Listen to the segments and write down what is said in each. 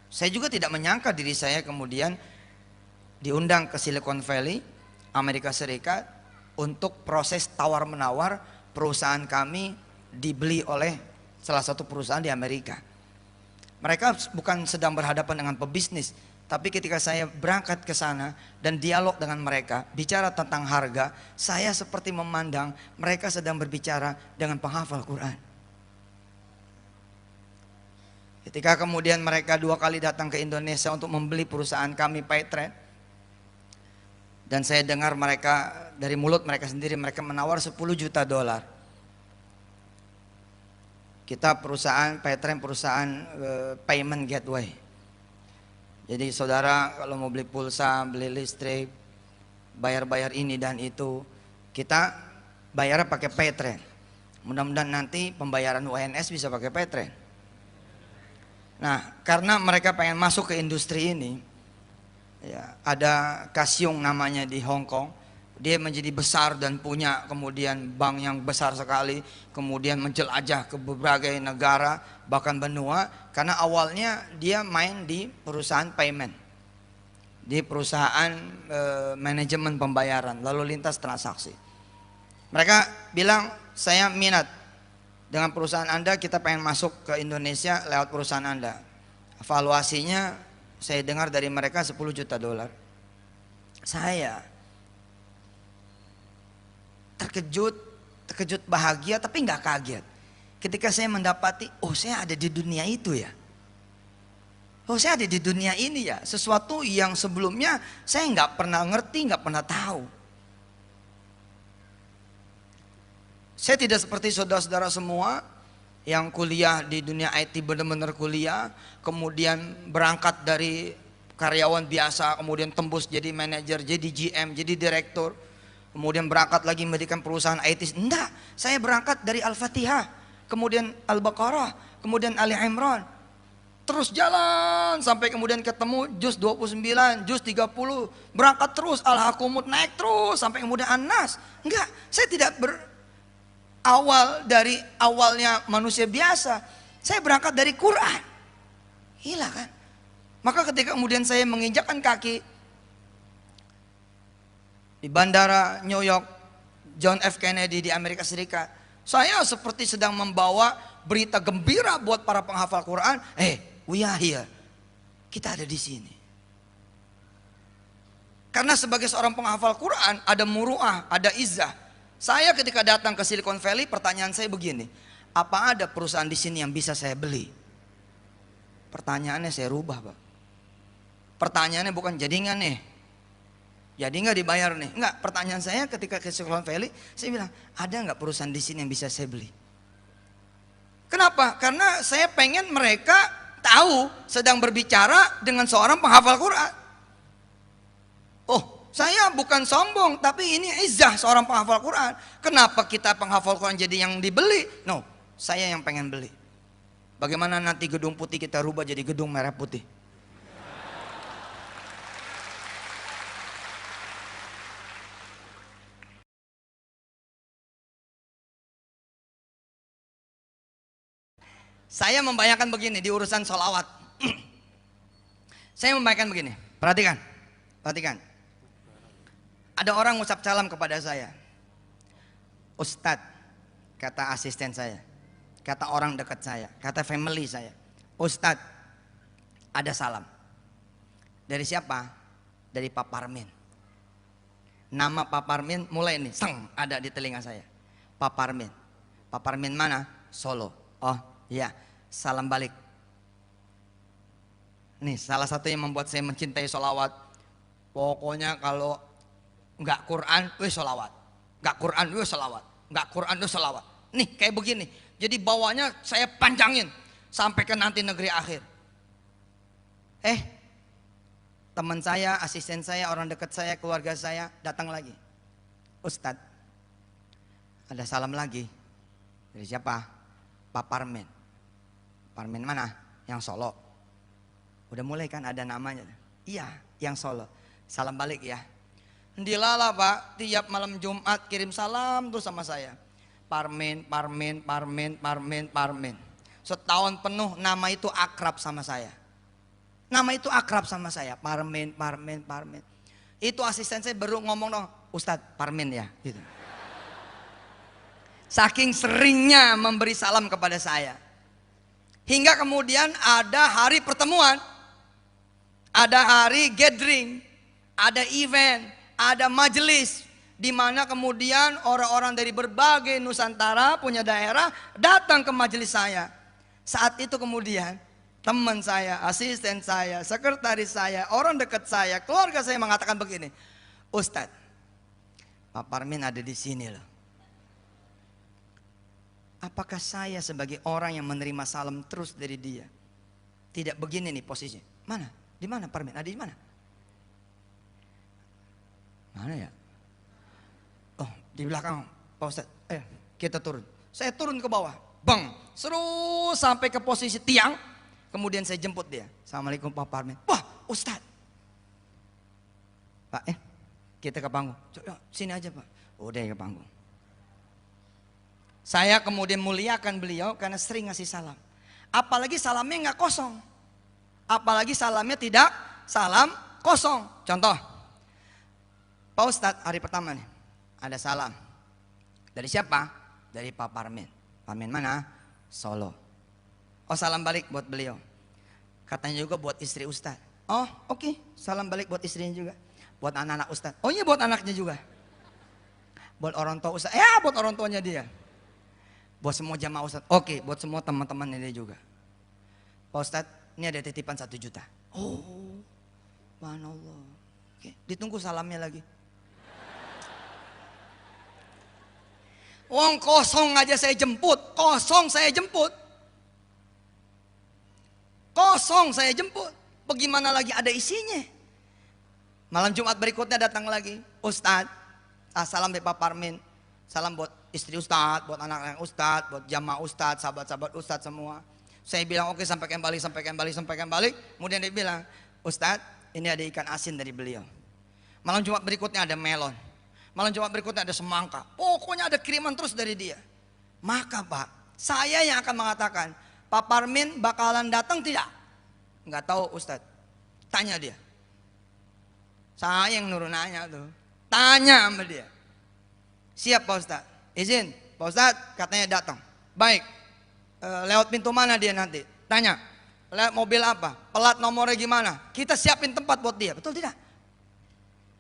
Saya juga tidak menyangka diri saya kemudian diundang ke Silicon Valley, Amerika Serikat, untuk proses tawar-menawar perusahaan kami dibeli oleh salah satu perusahaan di Amerika. Mereka bukan sedang berhadapan dengan pebisnis, tapi ketika saya berangkat ke sana dan dialog dengan mereka, bicara tentang harga, saya seperti memandang mereka sedang berbicara dengan penghafal Quran. Ketika kemudian mereka 2 kali datang ke Indonesia untuk membeli perusahaan kami Paytrade, dan saya dengar mereka dari mulut mereka sendiri, mereka menawar 10 juta dolar. Kita perusahaan Paytrade, perusahaan payment gateway. Jadi saudara kalau mau beli pulsa, beli listrik, bayar-bayar ini dan itu, kita bayar pakai Paytrade. Mudah-mudahan nanti pembayaran UNS bisa pakai Paytrade. Nah, karena mereka pengen masuk ke industri ini, ya, ada Kasyong namanya di Hong Kong. Dia menjadi besar dan punya kemudian bank yang besar sekali, kemudian menjelajah ke berbagai negara bahkan benua, karena awalnya dia main di perusahaan payment, di perusahaan manajemen pembayaran lalu lintas transaksi. Mereka bilang, saya minat dengan perusahaan Anda, kita pengen masuk ke Indonesia lewat perusahaan Anda. Valuasinya saya dengar dari mereka 10 juta dolar. Saya terkejut bahagia tapi nggak kaget ketika saya mendapati, oh saya ada di dunia itu ya, oh saya ada di dunia ini ya, sesuatu yang sebelumnya saya nggak pernah ngerti, nggak pernah tahu. Saya tidak seperti saudara-saudara semua yang kuliah di dunia IT, benar-benar kuliah, kemudian berangkat dari karyawan biasa, kemudian tembus jadi manajer, jadi GM, jadi direktur, kemudian berangkat lagi mendirikan perusahaan IT. Enggak, saya berangkat dari Al-Fatihah, kemudian Al-Baqarah, kemudian Ali Imran, terus jalan sampai kemudian ketemu juz 29, juz 30, berangkat terus Al-Hakumut, naik terus sampai kemudian An-Nas. Enggak, saya tidak berawal dari awalnya manusia biasa, saya berangkat dari Quran. Gila kan? Maka ketika kemudian saya menginjakkan kaki di bandara New York John F. Kennedy di Amerika Serikat, saya seperti sedang membawa berita gembira buat para penghafal Quran. We are here. Kita ada di sini. Karena sebagai seorang penghafal Quran ada muru'ah, ada izzah. Saya ketika datang ke Silicon Valley, pertanyaan saya begini, apa ada perusahaan di sini yang bisa saya beli? Pertanyaannya saya rubah, Pak. Pertanyaannya bukan jadi nggak nih, jadi nggak dibayar nih, nggak. Pertanyaan saya ketika ke Silicon Valley, saya bilang, ada nggak perusahaan di sini yang bisa saya beli? Kenapa? Karena saya pengen mereka tahu sedang berbicara dengan seorang penghafal Quran. Oh, saya bukan sombong, tapi ini izzah seorang penghafal Quran. Kenapa kita penghafal Quran jadi yang dibeli? No, saya yang pengen beli. Bagaimana nanti gedung putih kita rubah jadi gedung merah putih? Saya membayangkan begini di urusan sholawat. Saya membayangkan begini, perhatikan, perhatikan. Ada orang ngucap salam kepada saya. Ustadz, kata asisten saya, kata orang dekat saya, kata family saya, Ustadz, ada salam. Dari siapa? Dari Pak Parmin. Nama Pak Parmin mulai nih, seng, ada di telinga saya. Pak Parmin. Pak Parmin mana? Solo. Oh iya, salam balik. Nih salah satu yang membuat saya mencintai sholawat. Pokoknya kalau nggak Quran, sholawat. Nggak Quran, sholawat. Nggak Quran, sholawat. Nih kayak begini. Jadi bawahnya saya panjangin sampai ke nanti negeri akhir. Teman saya, asisten saya, orang dekat saya, keluarga saya datang lagi. Ustadz, ada salam lagi. Dari siapa? Pak Parmin. Parmin mana? Yang Solo. Udah mulai kan ada namanya. Iya, yang Solo. Salam balik ya. Dilala Pak, tiap malam Jumat kirim salam terus sama saya. Parmin, Parmin, Parmin, Parmin, Parmin. Setahun penuh nama itu akrab sama saya. Nama itu akrab sama saya, Parmin. Itu asisten saya baru ngomong dong, Ustadz Parmin ya. Gitu. Saking seringnya memberi salam kepada saya. Hingga kemudian ada hari pertemuan, ada hari gathering, ada event, ada majelis, di mana kemudian orang-orang dari berbagai Nusantara punya daerah datang ke majelis saya. Saat itu kemudian teman saya, asisten saya, sekretaris saya, orang dekat saya, keluarga saya mengatakan begini, Ustadz, Pak Parmin ada di sini loh. Apakah saya sebagai orang yang menerima salam terus dari dia tidak begini nih posisinya? Mana? Di mana Parmin? Ada di mana? Mana ya? Oh, di belakang Pak Ustadz. Kita turun. Saya turun ke bawah. Bang, seru sampai ke posisi tiang. Kemudian saya jemput dia. Assalamualaikum Pak Parmin. Wah, Ustadz. Pak, kita ke panggung. Coba, sini aja Pak. Udah ke panggung. Saya kemudian muliakan beliau karena sering ngasih salam. Apalagi salamnya nggak kosong. Apalagi salamnya tidak salam kosong. Contoh, Pak Ustadz hari pertama nih ada salam. Dari siapa? Dari Pak Parmin. Parmin mana? Solo. Oh, salam balik buat beliau. Katanya juga buat istri Ustadz. Oh, oke. Salam balik buat istrinya juga. Buat anak-anak Ustadz. Oh iya, buat anaknya juga. Buat orang tua Ustadz. Ya, buat orang tuanya dia. Buat semua jamaah Ustadz. Oke, buat semua teman-temannya dia juga. Pak Ustadz, ini ada titipan 1 juta. Oh, subhanallah. Oke, ditunggu salamnya lagi. Wong kosong aja saya jemput. Kosong saya jemput. Kosong saya jemput. Bagaimana lagi ada isinya? Malam Jumat berikutnya datang lagi. Ustadz, salam dari Pak Parmin. Salam buat istri Ustadz, buat anak-anak Ustadz, buat jamaah Ustadz, sahabat-sahabat Ustadz semua. Saya bilang oke, sampaikan balik. Kemudian dia bilang, Ustadz, ini ada ikan asin dari beliau. Malam Jumat berikutnya ada melon. Malam Jumat berikutnya ada semangka. Pokoknya ada kiriman terus dari dia. Maka Pak, saya yang akan mengatakan, Pak Parmin bakalan datang tidak? Enggak tahu Ustadz. Tanya dia. Saya yang nurun nanya tuh. Tanya sama dia. Siap Pak Ustadz. Izin Pak Ustadz, katanya datang. Baik. Lewat pintu mana dia nanti? Tanya. Lewat mobil apa? Pelat nomornya gimana? Kita siapin tempat buat dia. Betul tidak?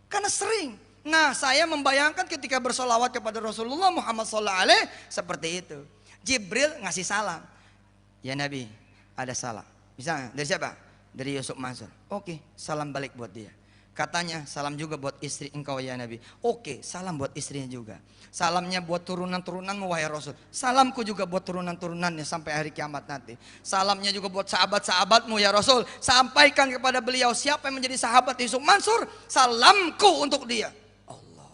Karena sering. Nah, saya membayangkan ketika bersolawat kepada Rasulullah Muhammad SAW seperti itu. Jibril ngasih salam. Ya Nabi, ada salam. Misalnya dari siapa? Dari Yusuf Mansur. Oke, salam balik buat dia. Katanya salam juga buat istri engkau ya Nabi. Oke, salam buat istrinya juga. Salamnya buat turunan-turunanmu wahai Rasul. Salamku juga buat turunan-turunannya sampai hari kiamat nanti. Salamnya juga buat sahabat-sahabatmu ya Rasul. Sampaikan kepada beliau siapa yang menjadi sahabat Yusuf Mansur, salamku untuk dia. Allah.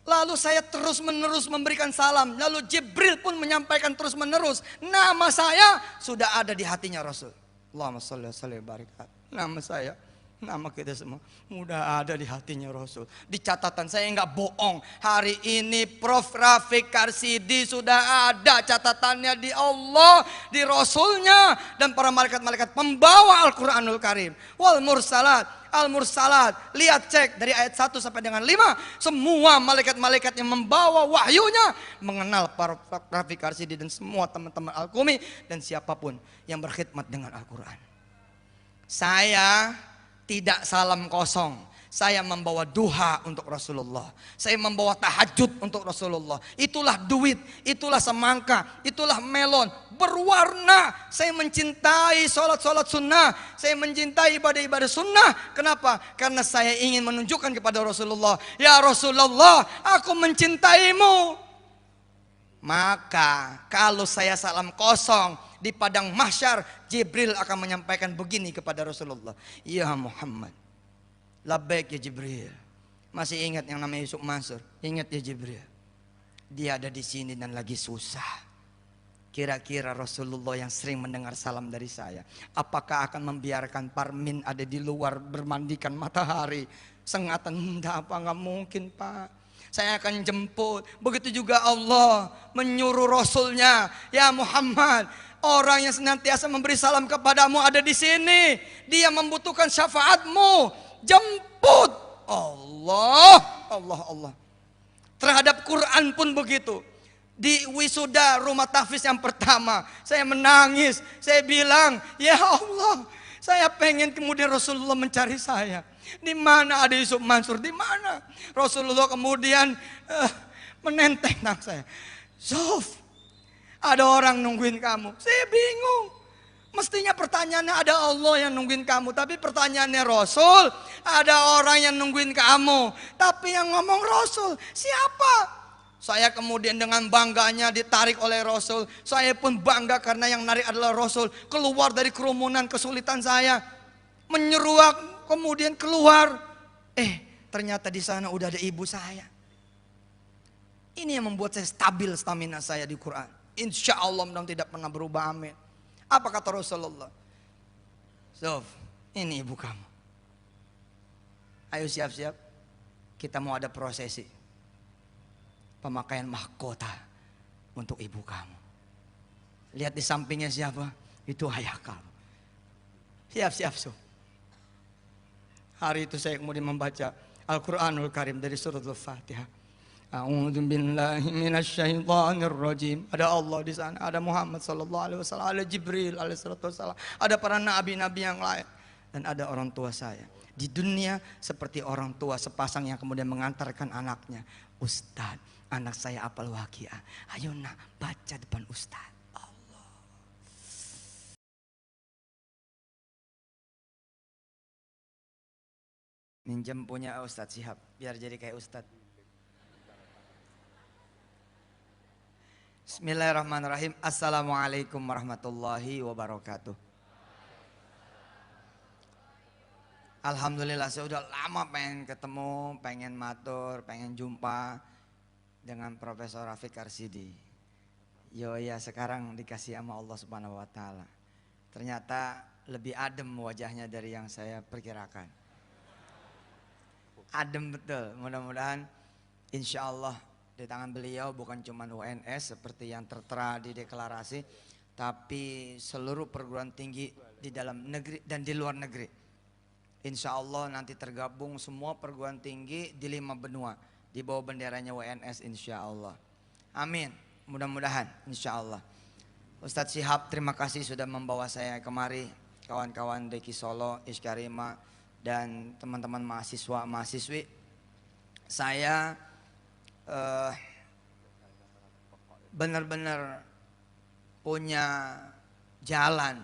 Lalu saya terus-menerus memberikan salam. Lalu Jibril pun menyampaikan terus-menerus. Nama saya sudah ada di hatinya Rasul. Allahumma sholli wa sallim wa barik. Nama saya, nama kita semua mudah ada di hatinya Rasul. Di catatan saya nggak bohong. Hari ini Prof. Rafiq Karsidi sudah ada catatannya di Allah, di Rasulnya, dan para malaikat-malaikat pembawa Al-Quranul Karim. Wal mursalat, al-mursalat. Lihat cek dari ayat 1 sampai dengan 5. Semua malaikat-malaikat yang membawa wahyunya mengenal para Rafiq Karsidi dan semua teman-teman Al-Qumi dan siapapun yang berkhidmat dengan Al-Quran. Saya tidak salam kosong. Saya membawa duha untuk Rasulullah. Saya membawa tahajud untuk Rasulullah. Itulah duit, itulah semangka, itulah melon. Berwarna. Saya mencintai sholat-sholat sunnah. Saya mencintai ibadah-ibadah sunnah. Kenapa? Karena saya ingin menunjukkan kepada Rasulullah. Ya Rasulullah, aku mencintaimu. Maka kalau saya salam kosong di padang mahsyar, Jibril akan menyampaikan begini kepada Rasulullah. Ya Muhammad, labbaik ya Jibril. Masih ingat yang namanya Yusuf Mansur? Ingat ya Jibril. Dia ada di sini dan lagi susah. Kira-kira Rasulullah yang sering mendengar salam dari saya, apakah akan membiarkan Parmin ada di luar bermandikan matahari sengatan? Enggak mungkin Pak. Saya akan jemput. Begitu juga Allah menyuruh Rasulnya, ya Muhammad, Orang yang senantiasa memberi salam kepadamu ada di sini. Dia membutuhkan syafaatmu. Jemput. Allah, Allah, Allah. Terhadap Quran pun begitu. Di wisuda rumah tahfiz yang pertama, saya menangis. Saya bilang, ya Allah, saya pengen kemudian Rasulullah mencari saya. Di mana ada Yusuf Mansur? Di mana? Rasulullah kemudian menenteng tangan saya. Sof, ada orang nungguin kamu. Saya bingung. Mestinya pertanyaannya ada Allah yang nungguin kamu. Tapi pertanyaannya Rasul, ada orang yang nungguin kamu. Tapi yang ngomong Rasul, siapa? Saya kemudian dengan bangganya ditarik oleh Rasul. Saya pun bangga karena yang narik adalah Rasul. Keluar dari kerumunan kesulitan saya. Menyeruak, kemudian keluar. Ternyata di sana udah ada ibu saya. Ini yang membuat saya stabil stamina saya di Quran. Insya Allah mudah-mudahan tidak pernah berubah, amin. Apa kata Rasulullah? Sof, ini ibu kamu. Ayo siap-siap. Kita mau ada prosesi pemakaian mahkota untuk ibu kamu. Lihat di sampingnya siapa? Itu ayah kamu. Siap-siap, Sof. Hari itu saya kemudian membaca Al-Quranul Karim dari surat Al-Fatihah. A'udzu billahi minasyaitonir rajim. Ada Allah di sana, ada Muhammad sallallahu alaihi wasallam, ada Jibril alaihi wasallam, ada para nabi-nabi yang lain, dan ada orang tua saya. Di dunia seperti orang tua sepasang yang kemudian mengantarkan anaknya. Ustaz, anak saya apal Waqiah. Ayo nak, baca depan Ustaz. Allah. Minjem punya Ustaz Syihab biar jadi kayak Ustaz. Bismillahirrahmanirrahim. Assalamualaikum warahmatullahi wabarakatuh. Alhamdulillah, saya udah lama pengen ketemu, pengen matur, pengen jumpa dengan Profesor Rafiq Arsidi. Ya sekarang dikasih sama Allah Subhanahu wa taala. Ternyata lebih adem wajahnya dari yang saya perkirakan. Adem betul. Mudah-mudahan insya Allah di tangan beliau bukan cuma UNS seperti yang tertera di deklarasi, tapi seluruh perguruan tinggi di dalam negeri dan di luar negeri. Insya Allah nanti tergabung semua perguruan tinggi di 5 benua di bawah benderanya WNS, insya Allah. Amin. Mudah-mudahan insya Allah. Ustadz Syihab, terima kasih sudah membawa saya kemari. Kawan-kawan Deki Solo, Iskarima, dan teman-teman mahasiswa mahasiswi. Saya benar-benar punya jalan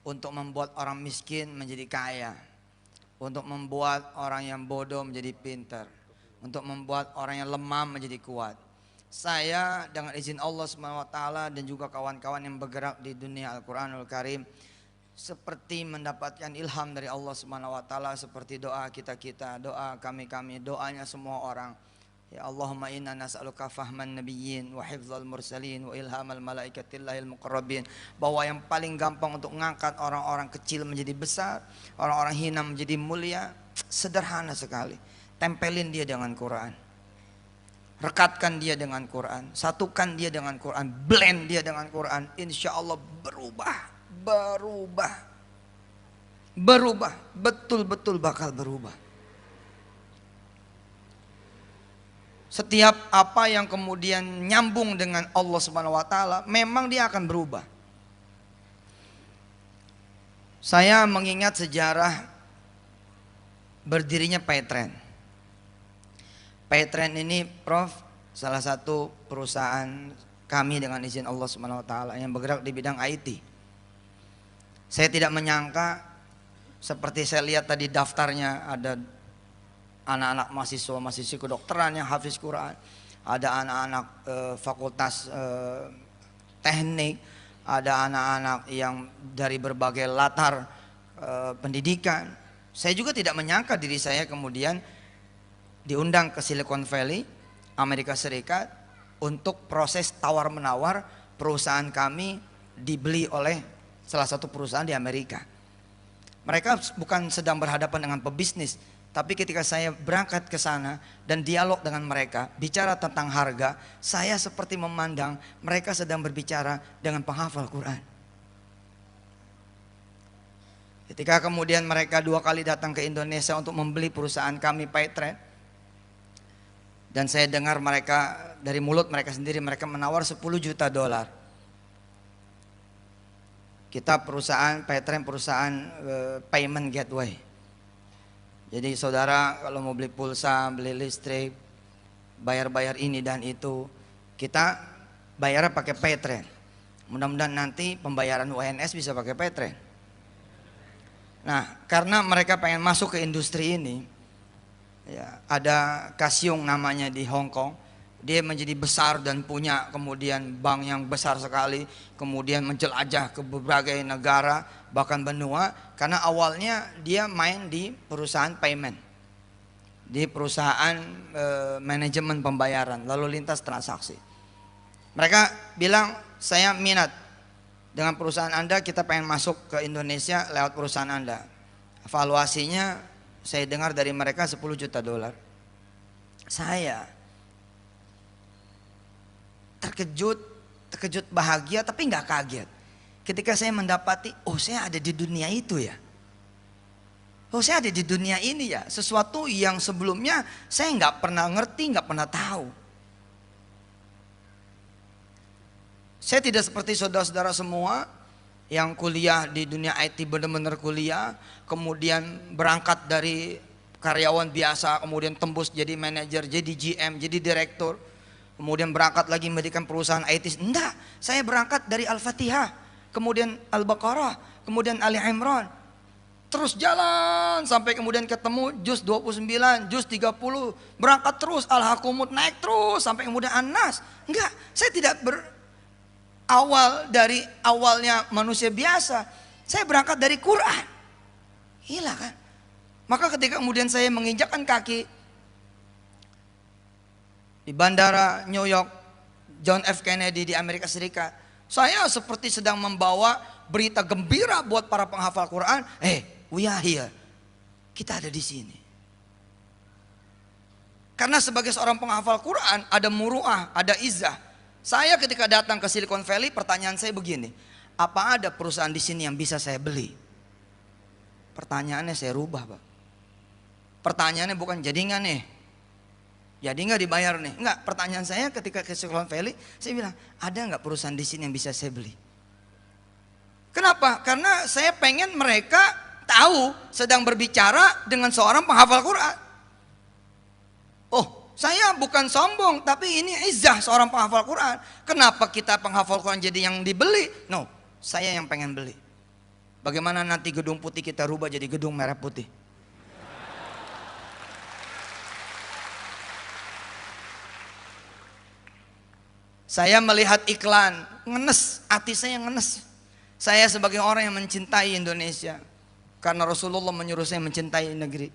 untuk membuat orang miskin menjadi kaya, untuk membuat orang yang bodoh menjadi pintar, untuk membuat orang yang lemah menjadi kuat. Saya dengan izin Allah SWT dan juga kawan-kawan yang bergerak di dunia Al-Quranul Karim seperti mendapatkan ilham dari Allah SWT, seperti doa kita, doa kami, doanya semua orang. Ya Allahumma inna nas'aluka fahman nabiyyin wa hifdzal mursalin wa ilhamal malaikatillahil muqarrabin. Bahwa yang paling gampang untuk mengangkat orang-orang kecil menjadi besar, orang-orang hina menjadi mulia, sederhana sekali. Tempelin dia dengan Quran, rekatkan dia dengan Quran, satukan dia dengan Quran, blend dia dengan Quran. Insya Allah berubah, betul-betul bakal berubah. Setiap apa yang kemudian nyambung dengan Allah Subhanahu wa taala, memang dia akan berubah. Saya mengingat sejarah berdirinya Paytrend. Paytrend ini, Prof, salah satu perusahaan kami dengan izin Allah Subhanahu wa taala yang bergerak di bidang IT. Saya tidak menyangka, seperti saya lihat tadi daftarnya, ada anak-anak mahasiswa kedokteran yang hafiz Quran, ada anak-anak fakultas teknik, ada anak-anak yang dari berbagai latar pendidikan. Saya juga tidak menyangka diri saya kemudian diundang ke Silicon Valley, Amerika Serikat, untuk proses tawar-menawar perusahaan kami dibeli oleh salah satu perusahaan di Amerika. Mereka bukan sedang berhadapan dengan pebisnis, tapi ketika saya berangkat ke sana dan dialog dengan mereka, bicara tentang harga, saya seperti memandang mereka sedang berbicara dengan penghafal Quran. Ketika kemudian mereka 2 kali datang ke Indonesia untuk membeli perusahaan kami Paytrade, dan saya dengar mereka dari mulut mereka sendiri, mereka menawar 10 juta dolar. Kita perusahaan Paytrade, perusahaan payment gateway. Jadi saudara kalau mau beli pulsa, beli listrik, bayar-bayar ini dan itu, kita bayarnya pakai Paytrade. Mudah-mudahan nanti pembayaran UNS bisa pakai Paytrade. Nah, karena mereka pengen masuk ke industri ini, ya, ada Kasyong namanya di Hong Kong. Dia menjadi besar dan punya kemudian bank yang besar sekali, kemudian menjelajah ke berbagai negara bahkan benua, karena awalnya dia main di perusahaan payment, di perusahaan manajemen pembayaran lalu lintas transaksi. Mereka bilang, saya minat dengan perusahaan Anda, kita pengen masuk ke Indonesia lewat perusahaan Anda. Valuasinya saya dengar dari mereka 10 juta dolar. Saya terkejut bahagia tapi nggak kaget ketika saya mendapati, oh saya ada di dunia itu ya, oh saya ada di dunia ini ya, sesuatu yang sebelumnya saya nggak pernah ngerti, nggak pernah tahu. Saya tidak seperti saudara-saudara semua yang kuliah di dunia IT, benar-benar kuliah, kemudian berangkat dari karyawan biasa, kemudian tembus jadi manajer, jadi GM, jadi direktur, kemudian berangkat lagi mendirikan perusahaan IT. Enggak, saya berangkat dari Al-Fatihah, kemudian Al-Baqarah, kemudian Ali Imran, terus jalan sampai kemudian ketemu juz 29, juz 30, berangkat terus Al-Hakumut, naik terus sampai kemudian An-Nas. Enggak, saya tidak berawal dari awalnya manusia biasa, saya berangkat dari Quran. Gila kan? Maka ketika kemudian saya menginjakkan kaki di bandara New York John F. Kennedy di Amerika Serikat, saya seperti sedang membawa berita gembira buat para penghafal Quran. We are here. Kita ada di sini. Karena sebagai seorang penghafal Quran ada muruah, ada izzah. Saya ketika datang ke Silicon Valley, pertanyaan saya begini, apa ada perusahaan di sini yang bisa saya beli? Pertanyaannya saya rubah, Pak. Pertanyaannya bukan jadi nggak nih, jadi nggak dibayar nih, nggak. Pertanyaan saya ketika ke Silicon Valley, saya bilang, ada nggak perusahaan di sini yang bisa saya beli? Kenapa? Karena saya pengen mereka tahu sedang berbicara dengan seorang penghafal Quran. Oh, saya bukan sombong, tapi ini izzah seorang penghafal Quran. Kenapa kita penghafal Quran jadi yang dibeli? No, saya yang pengen beli. Bagaimana nanti gedung putih kita rubah jadi gedung merah putih? Saya melihat iklan, ngenes, hati saya ngenes. Saya sebagai orang yang mencintai Indonesia, karena Rasulullah menyuruh saya mencintai negeri,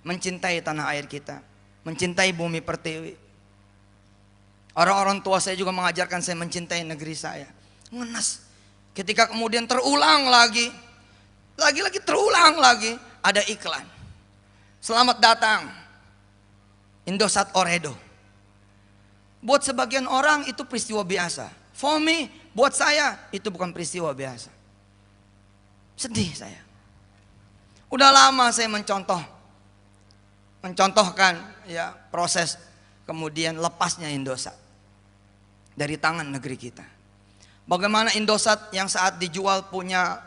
mencintai tanah air kita, mencintai bumi pertiwi. Orang-orang tua saya juga mengajarkan saya mencintai negeri saya. Ngenes. Ketika kemudian terulang lagi terulang lagi, ada iklan. Selamat datang Indosat Oredo. Buat sebagian orang itu peristiwa biasa. For me, buat saya itu bukan peristiwa biasa. Sedih saya. Udah lama saya mencontohkan ya proses kemudian lepasnya Indosat dari tangan negeri kita. Bagaimana Indosat yang saat dijual punya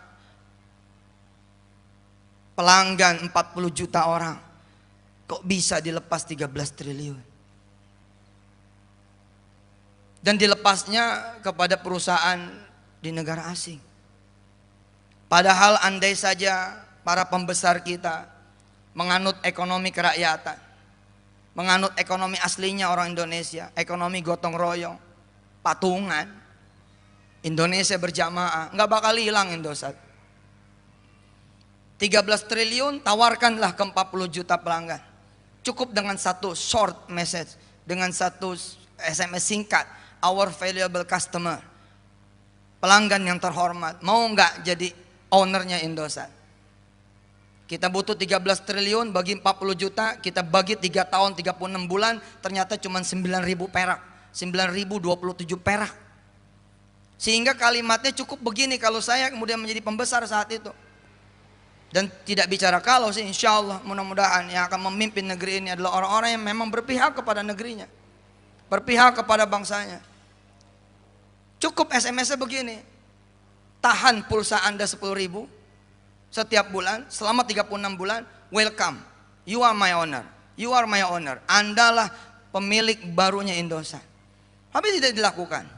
pelanggan 40 juta orang, kok bisa dilepas 13 triliun? Dan dilepasnya kepada perusahaan di negara asing. Padahal andai saja para pembesar kita menganut ekonomi kerakyatan, menganut ekonomi aslinya orang Indonesia, ekonomi gotong royong, patungan, Indonesia berjamaah, nggak bakal hilang Indosat. 13 triliun tawarkanlah ke 40 juta pelanggan. Cukup dengan satu short message, dengan satu SMS singkat, our valuable customer, pelanggan yang terhormat, mau nggak jadi ownernya Indosat? Kita butuh 13 triliun bagi 40 juta, kita bagi 3 tahun 36 bulan, ternyata cuma 9.000 perak, 9.027 perak. Sehingga kalimatnya cukup begini kalau saya kemudian menjadi pembesar saat itu. Dan tidak bicara kalau sih, insya Allah mudah-mudahan yang akan memimpin negeri ini adalah orang-orang yang memang berpihak kepada negerinya, berpihak kepada bangsanya. Cukup SMS-nya begini, tahan pulsa Anda 10.000 setiap bulan selama 36 bulan, welcome, you are my owner, you are my owner. Andalah pemilik barunya Indosat. Tapi tidak dilakukan.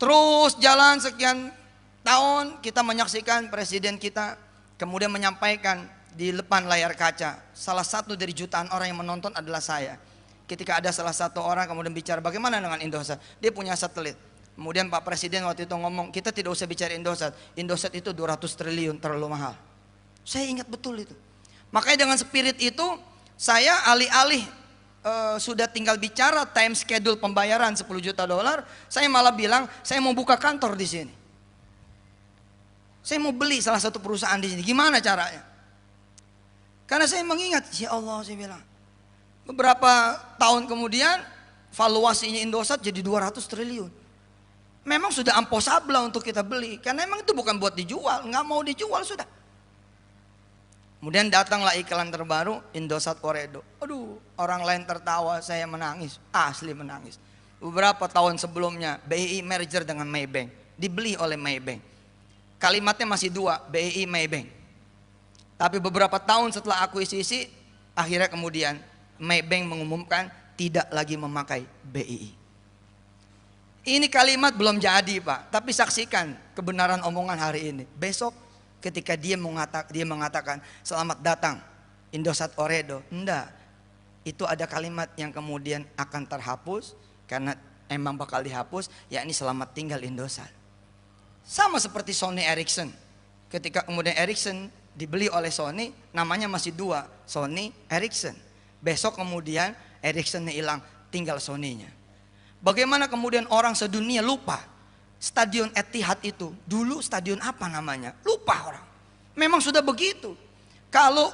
Terus jalan sekian tahun, kita menyaksikan presiden kita kemudian menyampaikan di depan layar kaca. Salah satu dari jutaan orang yang menonton adalah saya. Ketika ada salah satu orang kemudian bicara bagaimana dengan Indosat, dia punya satelit. Kemudian Pak Presiden waktu itu ngomong, kita tidak usah bicara Indosat, Indosat itu 200 triliun terlalu mahal. Saya ingat betul itu. Makanya dengan spirit itu saya alih-alih sudah tinggal bicara time schedule pembayaran 10 juta dolar, saya malah bilang saya mau buka kantor di sini. Saya mau beli salah satu perusahaan di sini. Gimana caranya? Karena saya mengingat, ya Allah, saya bilang, beberapa tahun kemudian valuasinya Indosat jadi 200 triliun. Memang sudah impossible untuk kita beli, karena memang itu bukan buat dijual, nggak mau dijual sudah. Kemudian datanglah iklan terbaru Indosat Ooredoo. Aduh, orang lain tertawa, saya menangis, asli menangis. Beberapa tahun sebelumnya BI merger dengan Maybank, dibeli oleh Maybank. Kalimatnya masih dua, BI Maybank. Tapi beberapa tahun setelah akuisisi, akhirnya kemudian Maybank mengumumkan tidak lagi memakai BI. Ini kalimat belum jadi Pak, tapi saksikan kebenaran omongan hari ini. Besok ketika dia mengatakan selamat datang Indosat Ooredoo, enggak. Itu ada kalimat yang kemudian akan terhapus karena emang bakal dihapus, yakni selamat tinggal Indosat. Sama seperti Sony Ericsson. Ketika kemudian Ericsson dibeli oleh Sony, namanya masih dua, Sony Ericsson. Besok kemudian Ericssonnya hilang, tinggal Sony-nya. Bagaimana kemudian orang sedunia lupa Stadion Etihad itu dulu stadion apa namanya? Lupa orang. Memang sudah begitu. Kalau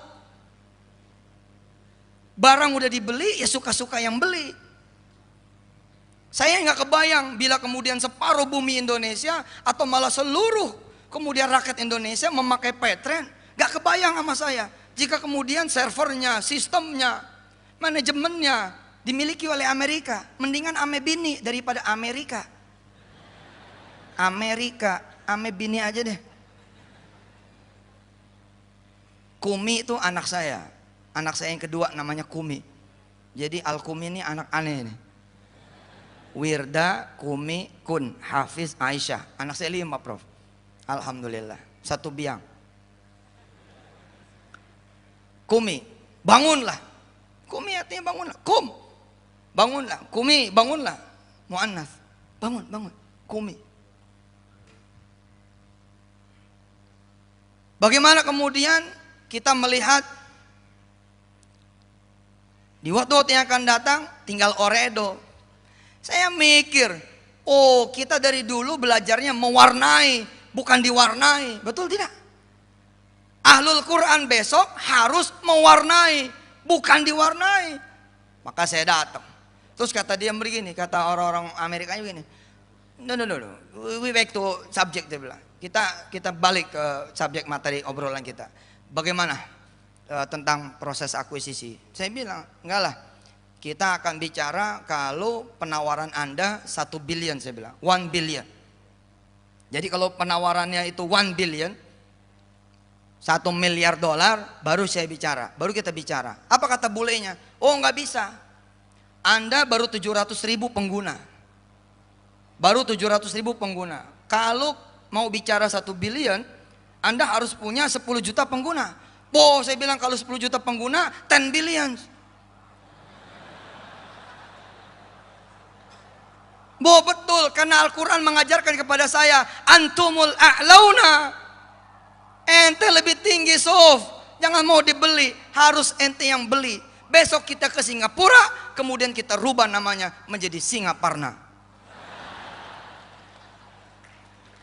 barang udah dibeli, ya suka-suka yang beli. Saya nggak kebayang bila kemudian separuh bumi Indonesia atau malah seluruh kemudian rakyat Indonesia memakai Petren. Nggak kebayang sama saya. Jika kemudian servernya, sistemnya, manajemennya dimiliki oleh Amerika. Mendingan ame bini daripada Amerika. Ame bini aja deh. Kumi itu anak saya. Anak saya yang kedua namanya Kumi. Jadi Al-Kumi ini anak aneh nih. Wirda, Kumi, Kun, Hafiz, Aisyah. Anak saya 5 Prof. Alhamdulillah. 1 biang. Kumi, bangunlah. Kumi artinya bangunlah. Bangunlah. Kumi, bangunlah. Mu'annas. Bangun. Kumi. Bagaimana kemudian kita melihat di waktu yang akan datang tinggal Ooredoo. Saya mikir, oh kita dari dulu belajarnya mewarnai, bukan diwarnai. Betul tidak? Ahlul Quran besok harus mewarnai, bukan diwarnai. Maka saya datang. Terus kata dia begini, kata orang-orang Amerika begini, no, we back to subject, dia bilang. Kita balik ke subjek materi obrolan kita. Bagaimana tentang proses akuisisi? Saya bilang, enggak lah. Kita akan bicara kalau penawaran Anda 1 billion, saya bilang, 1 billion. Jadi kalau penawarannya itu 1 billion, 1 miliar dolar, baru saya bicara, baru kita bicara. Apa kata bulenya? Oh nggak bisa. Anda baru 700.000 pengguna. Baru 700.000 pengguna. Kalau mau bicara 1 billion, Anda harus punya 10 juta pengguna. Oh, saya bilang kalau 10 juta pengguna, 10 billion. Betul, karena Al-Quran mengajarkan kepada saya, antumul a'launa. Ente lebih tinggi, Sof. Jangan mau dibeli, harus ente yang beli. Besok kita ke Singapura, kemudian kita rubah namanya menjadi Singaparna.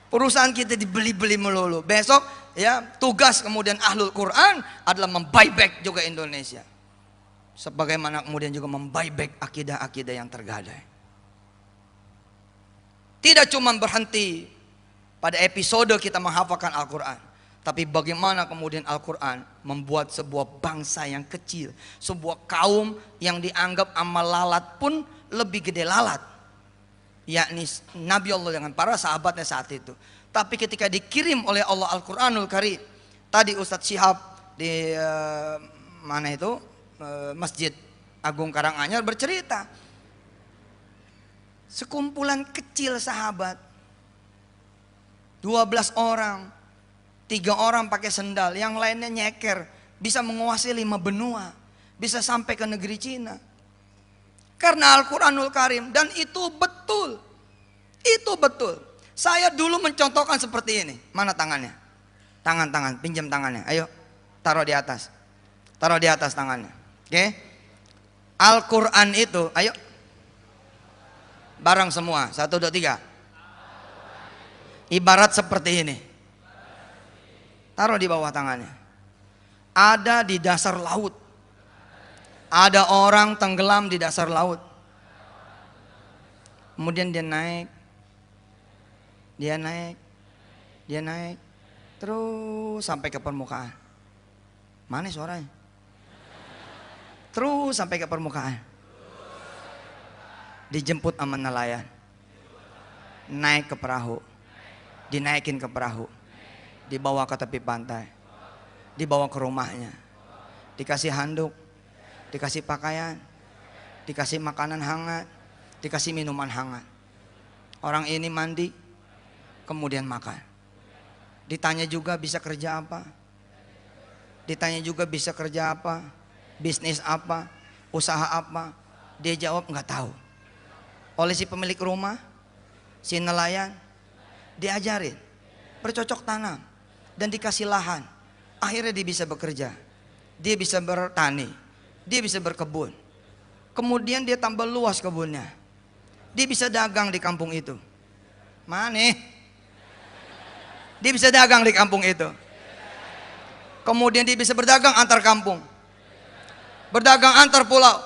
Perusahaan kita dibeli-beli melulu. Besok ya tugas kemudian Ahlul Quran adalah membuyback juga Indonesia. Sebagaimana kemudian juga membuyback akidah-akidah yang tergadai. Tidak cuma berhenti pada episode kita menghafalkan Al-Quran. Tapi bagaimana kemudian Al-Quran membuat sebuah bangsa yang kecil, sebuah kaum yang dianggap amal lalat pun lebih gede lalat, yakni Nabi Allah dengan para sahabatnya saat itu. Tapi ketika dikirim oleh Allah Al-Quranul Karim, tadi Ustadz Syihab di mana itu Masjid Agung Karanganyar bercerita, sekumpulan kecil sahabat, 12 orang, 3 orang pakai sendal, yang lainnya nyeker, bisa menguasai 5 benua, bisa sampai ke negeri Cina. Karena Al-Quranul Karim, dan itu betul. Itu betul. Saya dulu mencontohkan seperti ini. Mana tangannya? Tangan, pinjam tangannya. Ayo, taruh di atas. Taruh di atas tangannya. Oke? Al-Quran itu, ayo. Bareng semua, 1, 2, 3. Ibarat seperti ini. Taruh di bawah tangannya. Ada di dasar laut. Ada orang tenggelam di dasar laut. Kemudian dia naik. Terus sampai ke permukaan. Mana suaranya? Terus sampai ke permukaan. Dijemput sama nelayan. Naik ke perahu. Dinaikin ke perahu. Dibawa ke tepi pantai, dibawa ke rumahnya, dikasih handuk, dikasih pakaian, dikasih makanan hangat, dikasih minuman hangat. Orang ini mandi, kemudian makan. Ditanya juga bisa kerja apa, ditanya juga bisa kerja apa, bisnis apa, usaha apa. Dia jawab nggak tahu. Oleh si pemilik rumah, si nelayan, diajarin bercocok tanam. Dan dikasih lahan. Akhirnya dia bisa bekerja. Dia bisa bertani. Dia bisa berkebun. Kemudian dia tambah luas kebunnya. Dia bisa dagang di kampung itu. Mana? Dia bisa dagang di kampung itu. Kemudian dia bisa berdagang antar kampung. Berdagang antar pulau.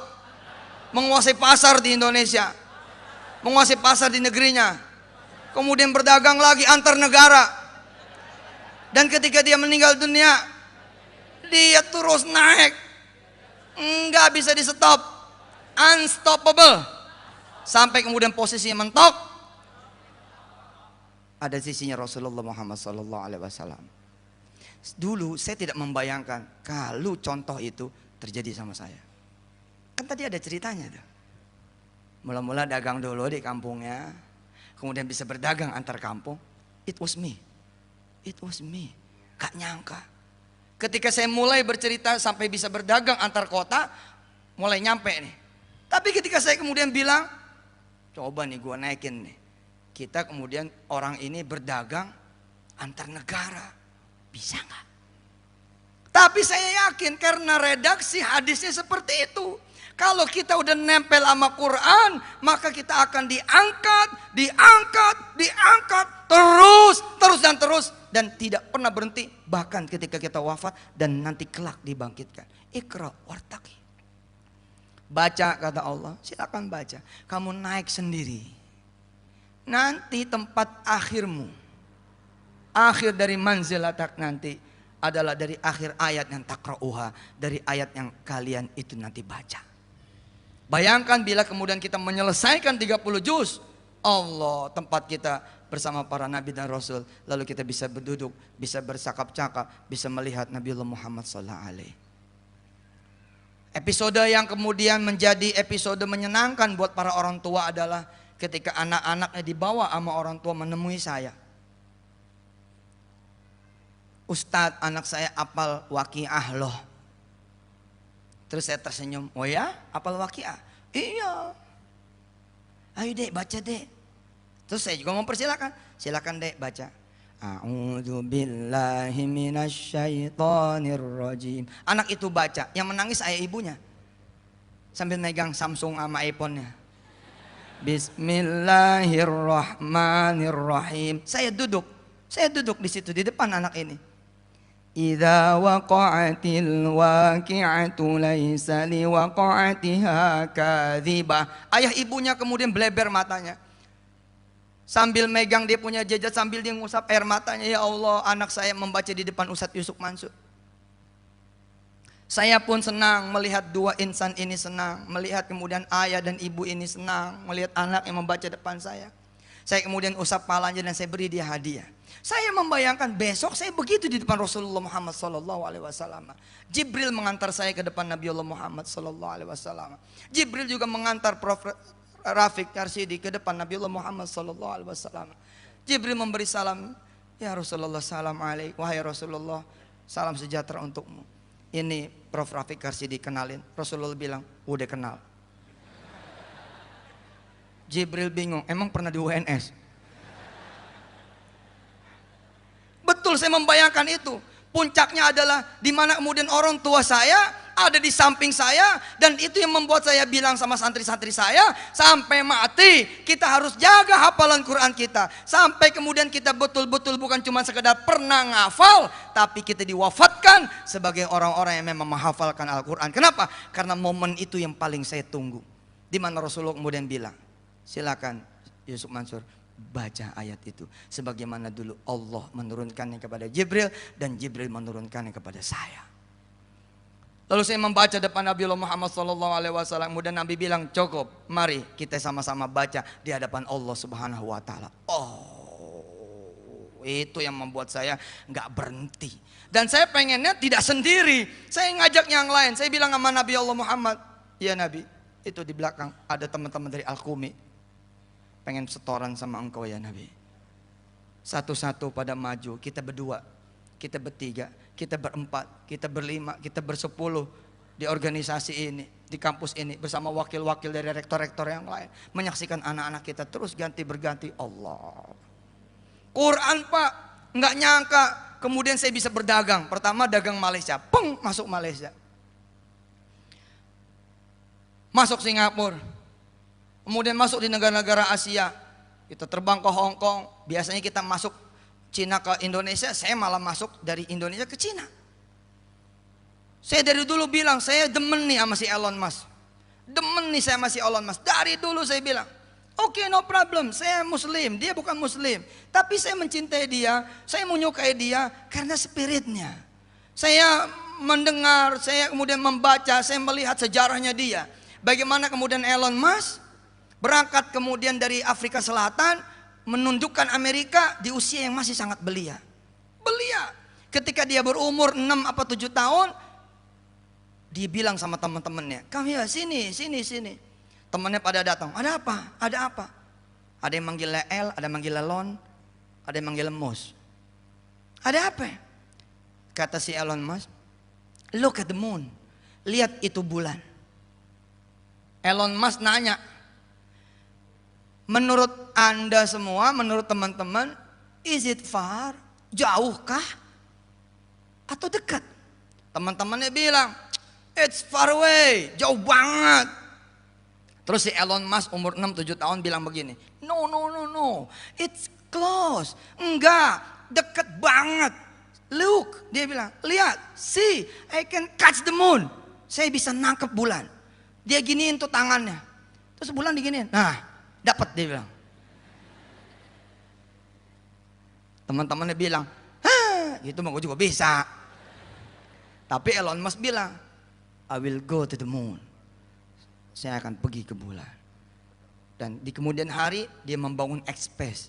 Menguasai pasar di Indonesia. Menguasai pasar di negerinya. Kemudian berdagang lagi antar negara. Dan ketika dia meninggal dunia, dia terus naik, nggak bisa di stop, unstoppable, sampai kemudian posisinya mentok. Ada sisinya Rasulullah Muhammad SAW. Dulu saya tidak membayangkan kalau contoh itu terjadi sama saya. Kan tadi ada ceritanya tuh. Mula-mula dagang dulu di kampungnya, kemudian bisa berdagang antar kampung. It was me. Gak nyangka. Ketika saya mulai bercerita sampai bisa berdagang antar kota, mulai nyampe nih. Tapi ketika saya kemudian bilang, coba nih gue naikin nih. Kita kemudian orang ini berdagang antar negara. Bisa gak? Tapi saya yakin karena redaksi hadisnya seperti itu. Kalau kita udah nempel sama Quran, maka kita akan diangkat, terus dan tidak pernah berhenti, bahkan ketika kita wafat dan nanti kelak dibangkitkan. Iqra wartaqi. Baca kata Allah, silakan baca. Kamu naik sendiri. Nanti tempat akhirmu, akhir dari manzilatak nanti adalah dari akhir ayat yang takra'uha, dari ayat yang kalian itu nanti baca. Bayangkan bila kemudian kita menyelesaikan 30 juz, Allah tempat kita bersama para nabi dan rasul, lalu kita bisa berduduk, bisa bercakap-cakap, bisa melihat Nabiullah Muhammad SAW. Episode yang kemudian menjadi episode menyenangkan buat para orang tua adalah ketika anak-anaknya dibawa sama orang tua menemui saya. Ustadz, anak saya apal waqiah loh. Terus saya tersenyum, oh ya, apal waqiah? Iya. Ayo dek, baca dek. Terus saya juga mempersilakan, silakan dek baca. A'udzu billahi minasyaitonir rajim. Anak itu baca, yang menangis ayah ibunya. Sambil megang Samsung sama iPhone-nya. Bismillahirrahmanirrahim. Saya duduk di situ di depan anak ini. Idza waqa'atil waqi'atu laisa liwaqa'atiha kadzibah. Ayah ibunya kemudian bleber matanya. Sambil megang dia punya jejak, sambil dia ngusap air matanya, ya Allah, anak saya membaca di depan Ustadz Yusuf Mansur. Saya pun senang melihat dua insan ini senang, melihat kemudian ayah dan ibu ini senang, melihat anak yang membaca depan saya. Saya kemudian usap palanya dan saya beri dia hadiah. Saya membayangkan besok saya begitu di depan Rasulullah Muhammad SAW. Jibril mengantar saya ke depan Nabi Allah Muhammad SAW. Jibril juga mengantar Prof. Rafiq Karsidi ke depan Nabi Allah Muhammad SAW. Jibril memberi salam, ya Rasulullah, salam alaik, wahai Rasulullah, salam sejahtera untukmu. Ini Prof. Rafiq Karsidi, kenalin. Rasulullah bilang, udah kenal. Jibril bingung, emang pernah di UNS? Betul, saya membayangkan itu. Puncaknya adalah di mana kemudian orang tua saya ada di samping saya, dan itu yang membuat saya bilang sama santri-santri saya, sampai mati kita harus jaga hafalan Quran kita, sampai kemudian kita betul-betul bukan cuma sekedar pernah ngafal, tapi kita diwafatkan sebagai orang-orang yang memang menghafalkan Al-Quran. Kenapa? Karena momen itu yang paling saya tunggu, di mana Rasulullah kemudian bilang, silakan Yusuf Mansur baca ayat itu sebagaimana dulu Allah menurunkannya kepada Jibril dan Jibril menurunkannya kepada saya. Lalu saya membaca depan Nabi Muhammad SAW. Kemudian Nabi bilang, cukup, mari kita sama-sama baca di hadapan Allah Subhanahu Wa Taala. Oh, itu yang membuat saya nggak berhenti. Dan saya pengennya tidak sendiri. Saya ngajak yang lain. Saya bilang sama Nabi Allah Muhammad, ya Nabi, itu di belakang ada teman-teman dari Al-Qumi, pengen setoran sama engkau ya Nabi. Satu-satu pada maju, kita berdua, kita bertiga, kita berempat, kita berlima, kita bersepuluh di organisasi ini, di kampus ini, bersama wakil-wakil dari rektor-rektor yang lain, menyaksikan anak-anak kita terus ganti berganti. Allah, Quran Pak, nggak nyangka kemudian saya bisa berdagang. Pertama dagang Malaysia, peng, masuk Malaysia, masuk Singapura, kemudian masuk di negara-negara Asia. Kita terbang ke Hong Kong. Biasanya kita masuk Cina ke Indonesia, saya malah masuk dari Indonesia ke Cina. Saya dari dulu bilang, saya demen nih sama si Elon Musk. Demen nih saya sama si Elon Musk. Dari dulu saya bilang, oke, no problem, saya muslim, dia bukan muslim. Tapi saya mencintai dia, saya menyukai dia karena spiritnya. Saya mendengar, saya kemudian membaca, saya melihat sejarahnya dia. Bagaimana kemudian Elon Musk berangkat kemudian dari Afrika Selatan, menundukkan Amerika di usia yang masih sangat belia. Belia. Ketika dia berumur 6 apa 7 tahun, dia bilang sama teman-temannya, "Kamu ya sini." Temannya pada datang. Ada apa? Ada apa? Ada yang manggil El, ada yang manggil Elon, ada yang manggil Musk. Ada apa? Kata si Elon Musk, "Look at the moon." Lihat itu bulan. Elon Musk nanya, menurut Anda semua, menurut teman-teman, is it far? Jauhkah? Atau dekat? Teman-temannya bilang, it's far away, jauh banget. Terus si Elon Musk umur 6-7 tahun bilang begini, no, it's close. Enggak, dekat banget. Look, dia bilang, lihat, see, I can catch the moon. Saya bisa nangkep bulan. Dia giniin tuh tangannya. Terus bulan diginiin, nah, dapat, dia bilang. Teman-temannya bilang, hah, gitu mah gue juga bisa. Tapi Elon Musk bilang, I will go to the moon. Saya akan pergi ke bulan. Dan di kemudian hari dia membangun X-Space.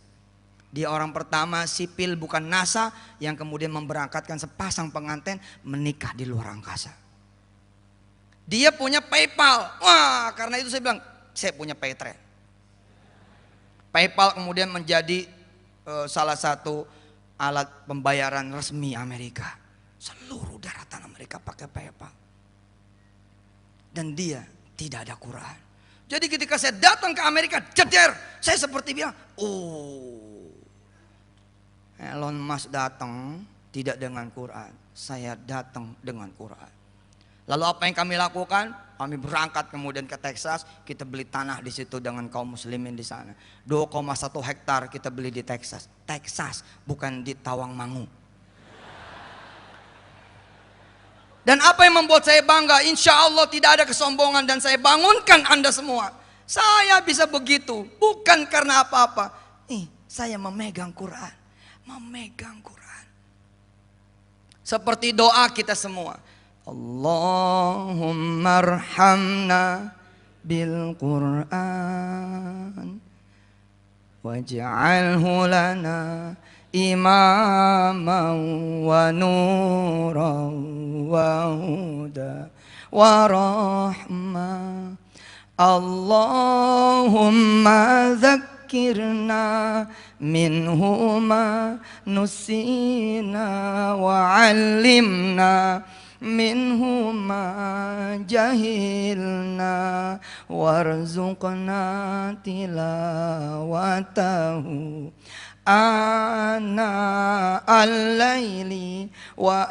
Dia orang pertama sipil bukan NASA yang kemudian memberangkatkan sepasang pengantin menikah di luar angkasa. Dia punya PayPal. Wah, karena itu saya bilang, saya punya Paytrade. PayPal kemudian menjadi salah satu alat pembayaran resmi Amerika. Seluruh daratan Amerika pakai PayPal. Dan dia tidak ada Quran. Jadi ketika saya datang ke Amerika, jeder, saya seperti bilang, oh, Elon Musk datang tidak dengan Quran, saya datang dengan Quran. Lalu apa yang kami lakukan? Kami berangkat kemudian ke Texas, kita beli tanah di situ dengan kaum muslimin di sana. 2,1 hektar kita beli di Texas. Texas, bukan di Tawangmangu. Dan apa yang membuat saya bangga? Insya Allah tidak ada kesombongan, dan saya bangunkan Anda semua. Saya bisa begitu bukan karena apa-apa. saya memegang Quran. Memegang Quran. Seperti doa kita semua. Allahumma arhamna bil Quran waj'alhu lana imaman wa nuran wa huda wa rahmah. Allahumma zakkirna minhu ma nusina wa 'allimna minhu ma jahilna warzuqna tilawatahu ana al-laili wa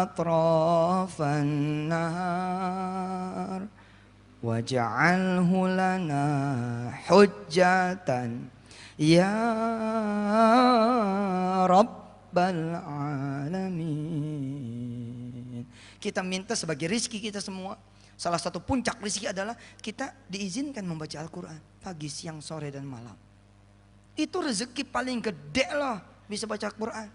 atrafan nahar waj'alhu lana hujjatan ya rabbal alamin. Kita minta sebagai rizki kita semua. Salah satu puncak rizki adalah kita diizinkan membaca Al-Quran pagi, siang, sore, dan malam. Itu rezeki paling gede loh, bisa baca Al-Quran.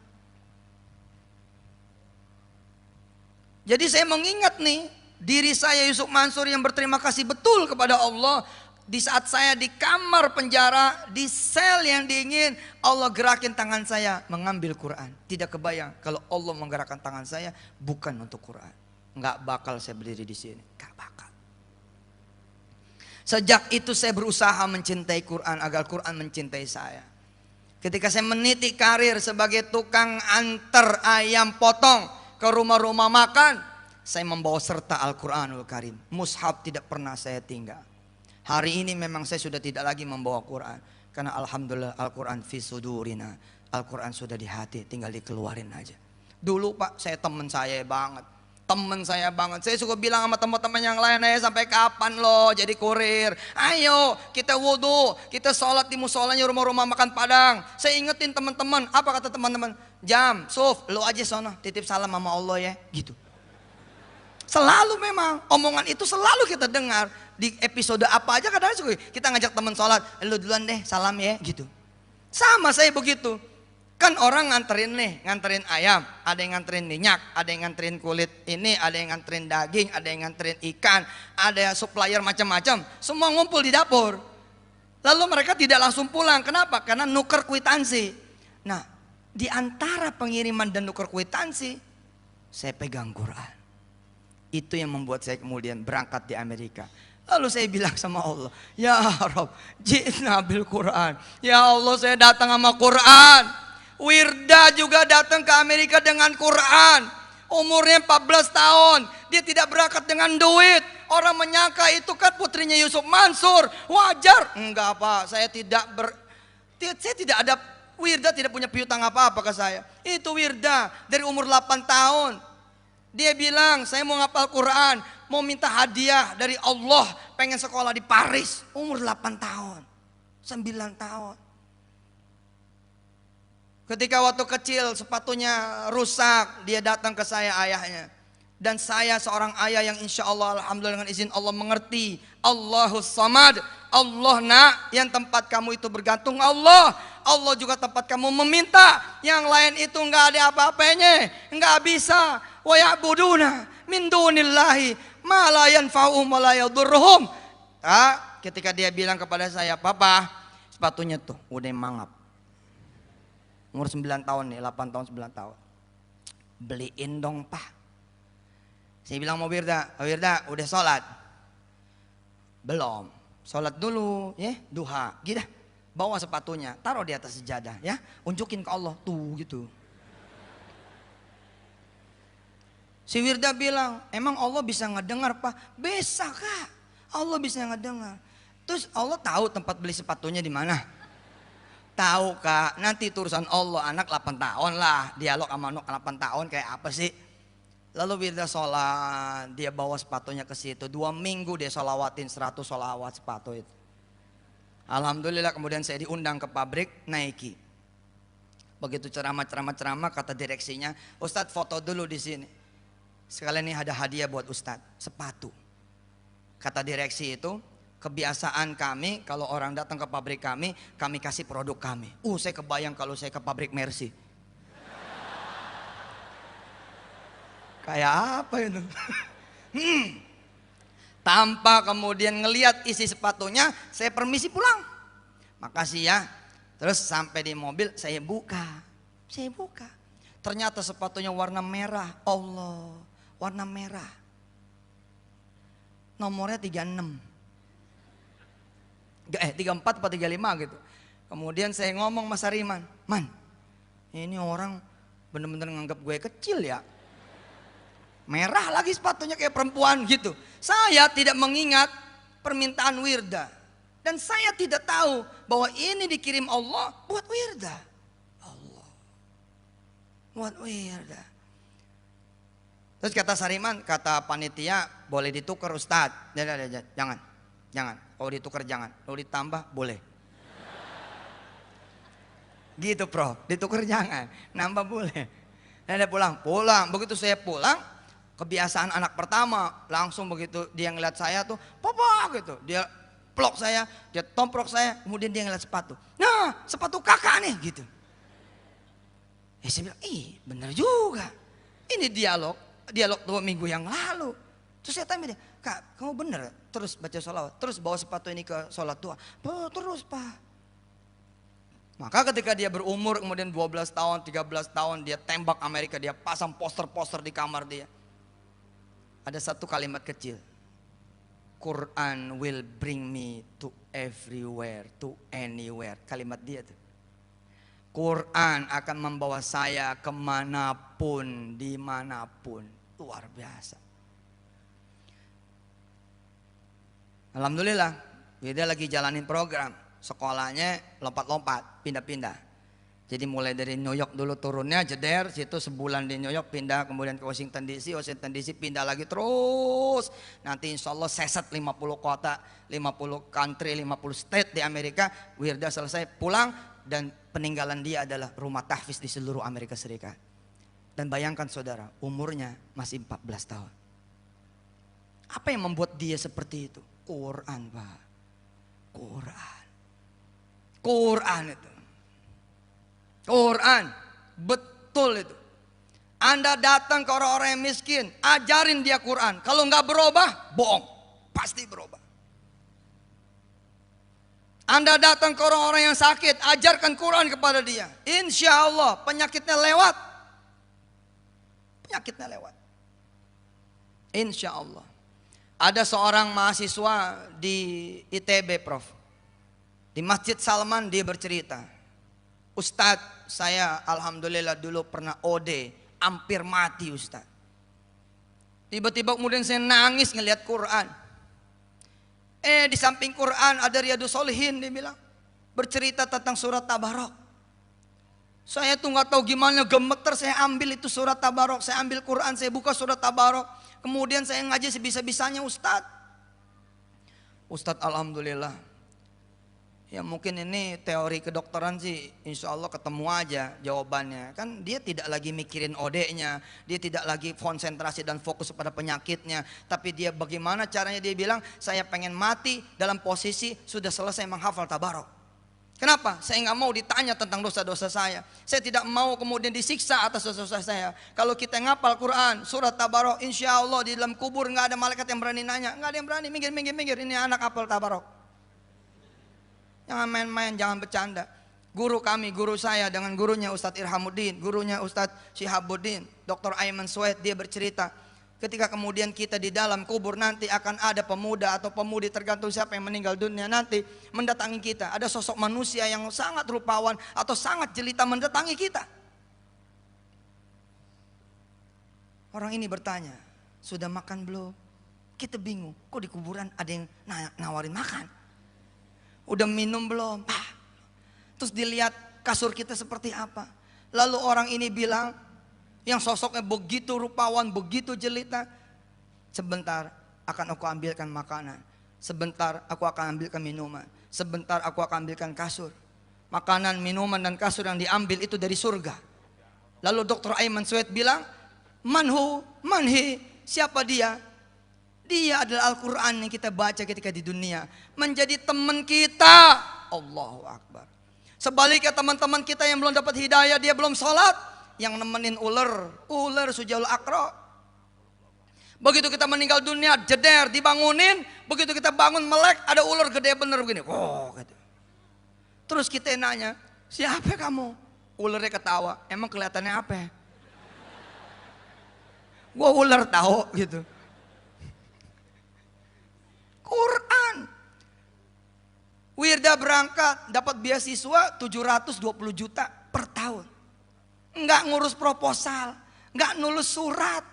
Jadi saya mengingat nih, diri saya Yusuf Mansur yang berterima kasih betul kepada Allah. Di saat saya di kamar penjara, di sel yang dingin, Allah gerakin tangan saya mengambil Quran. Tidak kebayang kalau Allah menggerakkan tangan saya bukan untuk Quran. Nggak bakal saya berdiri di sini, nggak bakal. Sejak itu saya berusaha mencintai Quran agar Quran mencintai saya. Ketika saya meniti karir sebagai tukang antar ayam potong ke rumah-rumah makan, saya membawa serta Al-Quranul Karim. Mushaf tidak pernah saya tinggal. Hari ini memang saya sudah tidak lagi membawa Quran. Karena alhamdulillah Al-Quran fi sudurina. Al-Quran sudah di hati, tinggal dikeluarin aja. Dulu Pak, saya teman saya banget. Teman saya banget. Saya suka bilang sama teman-teman yang lain, sampai kapan lo jadi kurir? Ayo kita wudhu, kita sholat di musolanya rumah-rumah makan Padang. Saya ingetin teman-teman, apa kata teman-teman? Jam, Suf, lo aja sono, titip salam sama Allah ya, gitu. Selalu memang, omongan itu selalu kita dengar. Di episode apa aja kadang-kadang kita ngajak teman sholat, lu duluan deh salam ya gitu. Sama saya begitu. Kan orang nganterin nih, nganterin ayam, ada yang nganterin minyak, ada yang nganterin kulit ini, ada yang nganterin daging, ada yang nganterin ikan, ada supplier macam-macam. Semua ngumpul di dapur. Lalu mereka tidak langsung pulang. Kenapa? Karena nuker kwitansi. Nah, di antara pengiriman dan nuker kwitansi, saya pegang Quran. Itu yang membuat saya kemudian berangkat di Amerika. Lalu saya bilang sama Allah, ya Rabb, ji'na bil Quran. Ya Allah, saya datang sama Quran. Wirda juga datang ke Amerika dengan Quran. Umurnya 14 tahun. Dia tidak berangkat dengan duit. Orang menyangka itu kan putrinya Yusuf Mansur. Wajar. Enggak Pak, saya tidak ada, Wirda tidak punya piutang apa-apa ke saya. Itu Wirda dari umur 8 tahun. Dia bilang, saya mau ngapal Quran, mau minta hadiah dari Allah, pengen sekolah di Paris. Umur 8 tahun, 9 tahun. Ketika waktu kecil sepatunya rusak, dia datang ke saya ayahnya. Dan saya seorang ayah yang insya Allah, alhamdulillah dengan izin Allah mengerti. Allahus Samad, Allah nak, yang tempat kamu itu bergantung Allah. Allah juga tempat kamu meminta. Yang lain itu enggak ada apa-apanya, enggak bisa. Wa ya'buduna min dunillahi ma la yanfa'uhum wa la yadurruhum. Ketika dia bilang kepada saya, "Papa, sepatunya tuh udah mangap." Umur 9 tahun nih, 8 tahun 9 tahun. Beliin dong, Pak. Saya bilang mau Wirda, udah sholat? Belum. Sholat dulu ya, duha. Gitu. Bawa sepatunya, taruh di atas sejadah ya. Unjukin ke Allah tuh gitu. Si Wirda bilang, emang Allah bisa ngedengar Pak? Bisa Kak, Allah bisa ngedengar. Terus Allah tahu tempat beli sepatunya di mana? Tahu Kak, nanti itu urusan Allah. Anak 8 tahun lah, dialog sama anak 8 tahun kayak apa sih? Lalu Wirda sholat, dia bawa sepatunya ke situ. 2 minggu dia sholawatin 100 sholawat sepatu itu. Alhamdulillah kemudian saya diundang ke pabrik Nike. Begitu ceramah, kata direksinya, Ustadz foto dulu di sini. Sekalian ini ada hadiah buat Ustadz, sepatu. Kata direksi itu, Kebiasaan kami kalau orang datang ke pabrik kami kasih produk kami. Saya kebayang kalau saya ke pabrik Mercy. Kayak apa itu? Tanpa kemudian ngelihat isi sepatunya, saya permisi pulang. Makasih ya. Terus sampai di mobil saya buka. Ternyata sepatunya warna merah. Allah, warna merah. Nomornya 36. 34 atau 35 gitu. Kemudian saya ngomong Mas Hariman, Man, ini orang bener-bener nganggap gue kecil ya. Merah lagi sepatunya kayak perempuan gitu. Saya tidak mengingat permintaan Wirda. Dan saya tidak tahu bahwa ini dikirim Allah buat Wirda. Allah. Buat Wirda. Terus kata Sariman, kata panitia, boleh ditukar Ustadz. Jangan. Kalau ditukar jangan. Kalau ditambah boleh. Gitu Prof, ditukar jangan. Nambah boleh. Dan dia pulang. Begitu saya pulang, kebiasaan anak pertama, langsung begitu dia ngeliat saya tuh, papa gitu. Dia pelok saya, dia tomprok saya, kemudian dia ngeliat sepatu. Nah, sepatu kakak nih gitu. Saya bilang, bener juga. Ini dialog 2 minggu yang lalu. Terus saya tanya dia, Kak, kamu bener terus baca sholawat, terus bawa sepatu ini ke sholat doa? Terus Pak. Maka ketika dia berumur kemudian 12 tahun, 13 tahun, dia tembak Amerika, dia pasang poster-poster di kamar dia. Ada satu kalimat kecil. Quran will bring me to everywhere, to anywhere. Kalimat dia tuh. Quran akan membawa saya kemanapun, dimanapun. Luar biasa. Alhamdulillah, dia lagi jalanin program. Sekolahnya lompat-lompat, pindah-pindah. Jadi mulai dari New York dulu turunnya, jeder, situ sebulan di New York, pindah kemudian ke Washington DC pindah lagi terus. Nanti insya Allah seset 50 kota, 50 country, 50 state di Amerika. Wirda selesai pulang dan peninggalan dia adalah rumah tahfiz di seluruh Amerika Serikat. Dan bayangkan saudara, umurnya masih 14 tahun. Apa yang membuat dia seperti itu? Quran Pak. Quran itu. Quran, betul itu. Anda datang ke orang-orang yang miskin, ajarin dia Quran. Kalau nggak berubah, bohong, pasti berubah. Anda datang ke orang-orang yang sakit, ajarkan Quran kepada dia. Insya Allah penyakitnya lewat. Insya Allah. Ada seorang mahasiswa di ITB Prof. Di Masjid Salman dia bercerita, Ustadz, saya alhamdulillah dulu pernah OD, hampir mati Ustadz. Tiba-tiba kemudian saya nangis ngelihat Quran. Di samping Quran ada Riyadus Shalihin, dia bilang, bercerita tentang surat Tabarok. Saya tuh nggak tahu gimana gemeter, saya ambil itu surat Tabarok, saya ambil Quran, saya buka surat Tabarok. Kemudian saya ngaji sebisa-bisanya Ustadz. Alhamdulillah. Ya mungkin ini teori kedokteran sih, insya Allah ketemu aja jawabannya. Kan dia tidak lagi mikirin OD-nya, dia tidak lagi konsentrasi dan fokus pada penyakitnya. Tapi dia bagaimana caranya, dia bilang, saya pengen mati dalam posisi sudah selesai menghafal Tabarok. Kenapa? Saya nggak mau ditanya tentang dosa-dosa saya. Saya tidak mau kemudian disiksa atas dosa-dosa saya. Kalau kita ngapal Quran, surat Tabarok, insya Allah di dalam kubur nggak ada malaikat yang berani nanya. Nggak ada yang berani, minggir, ini anak hafal Tabarok. Jangan main-main, jangan bercanda. Guru saya dengan gurunya Ustadz Irhamuddin, gurunya Ustadz Syihabuddin, Dr. Ayman Suwaid, dia bercerita, ketika kemudian kita di dalam kubur nanti akan ada pemuda atau pemudi, tergantung siapa yang meninggal dunia nanti, mendatangi kita. Ada sosok manusia yang sangat rupawan atau sangat jelita mendatangi kita. Orang ini bertanya, sudah makan belum? Kita bingung, kok di kuburan ada yang nawarin makan? Udah minum belum? Terus dilihat kasur kita seperti apa. Lalu orang ini bilang, yang sosoknya begitu rupawan, begitu jelita, sebentar akan aku ambilkan makanan, sebentar aku akan ambilkan minuman, sebentar aku akan ambilkan kasur. Makanan, minuman dan kasur yang diambil itu dari surga. Lalu Dr. Ayman Suwaid bilang, manhi, siapa dia? Dia adalah Al-Quran yang kita baca ketika di dunia. Menjadi teman kita. Allahu Akbar. Sebaliknya teman-teman kita yang belum dapat hidayah, dia belum sholat, yang nemenin ular sujaul akro. Begitu kita meninggal dunia, jeder, dibangunin. Begitu kita bangun melek, ada ular gede bener begini. Oh, gitu. Terus kita nanya, siapa kamu? Ularnya ketawa, emang kelihatannya apa? Gua ular tahu gitu. Quran. Wirda berangkat dapat beasiswa 720 juta per tahun. Enggak ngurus proposal, enggak nulis surat,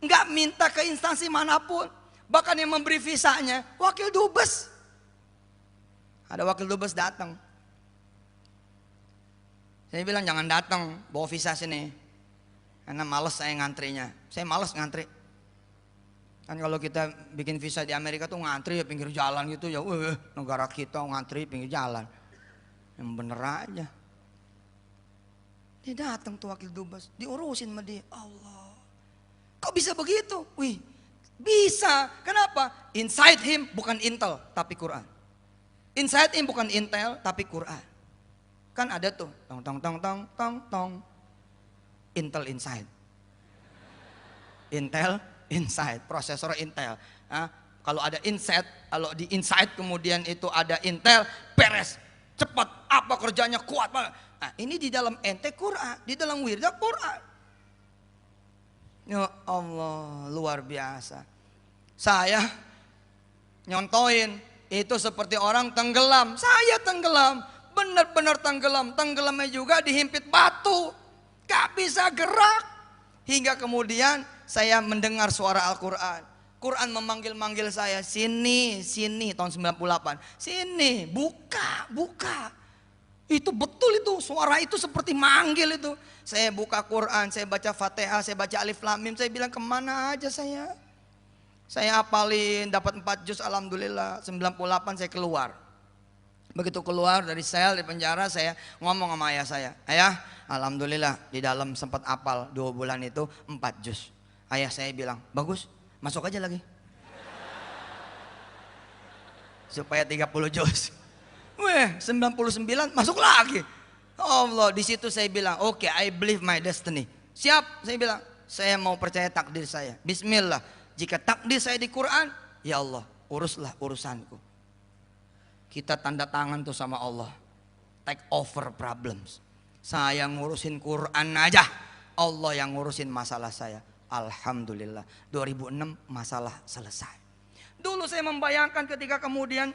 enggak minta ke instansi manapun. Bahkan yang memberi visanya wakil dubes. Ada wakil dubes datang. Saya bilang jangan datang, bawa visa sini. Karena males saya ngantrinya. Saya males ngantri. Kan kalau kita bikin visa di Amerika tuh ngantri ya pinggir jalan gitu ya, negara kita ngantri pinggir jalan. Yang bener aja. Dia datang tuh wakil dubes, diurusin sama dia. Allah, kok bisa begitu? Wih, bisa. Kenapa? Inside him bukan Intel tapi Quran. Inside him bukan Intel tapi Quran. Kan ada tuh, tong. Intel inside. Intel inside, prosesor Intel. Nah, kalau ada inside, kalau di inside kemudian itu ada Intel, beres, cepat, apa kerjanya kuat. Nah, ini di dalam ente Quran, di dalam wirda Quran. Ya Allah, luar biasa. Saya nyontoin itu seperti orang tenggelam. Saya tenggelam, benar-benar tenggelam. Tenggelamnya juga dihimpit batu, gak bisa gerak. Hingga kemudian saya mendengar suara Al-Quran. Quran memanggil-manggil saya, sini tahun 98. Sini, buka. Itu betul itu, suara itu seperti manggil itu. Saya buka Quran, saya baca Fatihah, saya baca Alif Lam Mim, saya bilang kemana aja saya. Saya hafalin, dapat 4 juz alhamdulillah. 98 saya keluar. Begitu keluar dari sel, di penjara, saya ngomong sama ayah saya. Ayah, alhamdulillah di dalam sempat hafal 2 bulan itu 4 juz. Ayah saya bilang, bagus, masuk aja lagi. Supaya 30 juz. 99 masuk lagi. Allah, di situ saya bilang, oke, I believe my destiny. Siap, saya bilang, saya mau percaya takdir saya. Bismillah, jika takdir saya di Quran, ya Allah, uruslah urusanku. Kita tanda tangan tuh sama Allah. Take over problems. Saya ngurusin Quran aja, Allah yang ngurusin masalah saya. Alhamdulillah 2006 masalah selesai. Dulu saya membayangkan ketika kemudian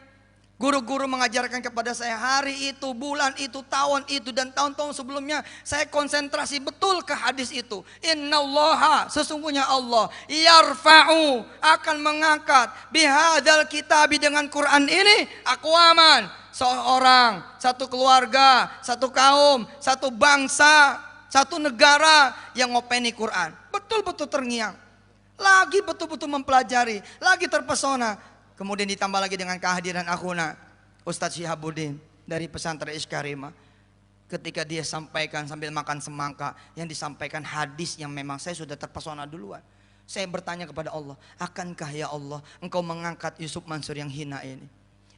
guru-guru mengajarkan kepada saya hari itu, bulan itu, tahun itu, dan tahun-tahun sebelumnya, saya konsentrasi betul ke hadis itu. Innallaha, sesungguhnya Allah, yarfa'u, akan mengangkat bihadzal kitabi, dengan Quran ini, aqwaman, seorang, satu keluarga, satu kaum, satu bangsa, satu negara yang ngopeni Quran. Betul-betul terngiang. Lagi betul-betul mempelajari, lagi terpesona. Kemudian ditambah lagi dengan kehadiran akhuna Ustadz Syihabuddin dari pesantren Iskarima. Ketika dia sampaikan sambil makan semangka, yang disampaikan hadis yang memang saya sudah terpesona duluan. Saya bertanya kepada Allah, akankah ya Allah engkau mengangkat Yusuf Mansur yang hina ini,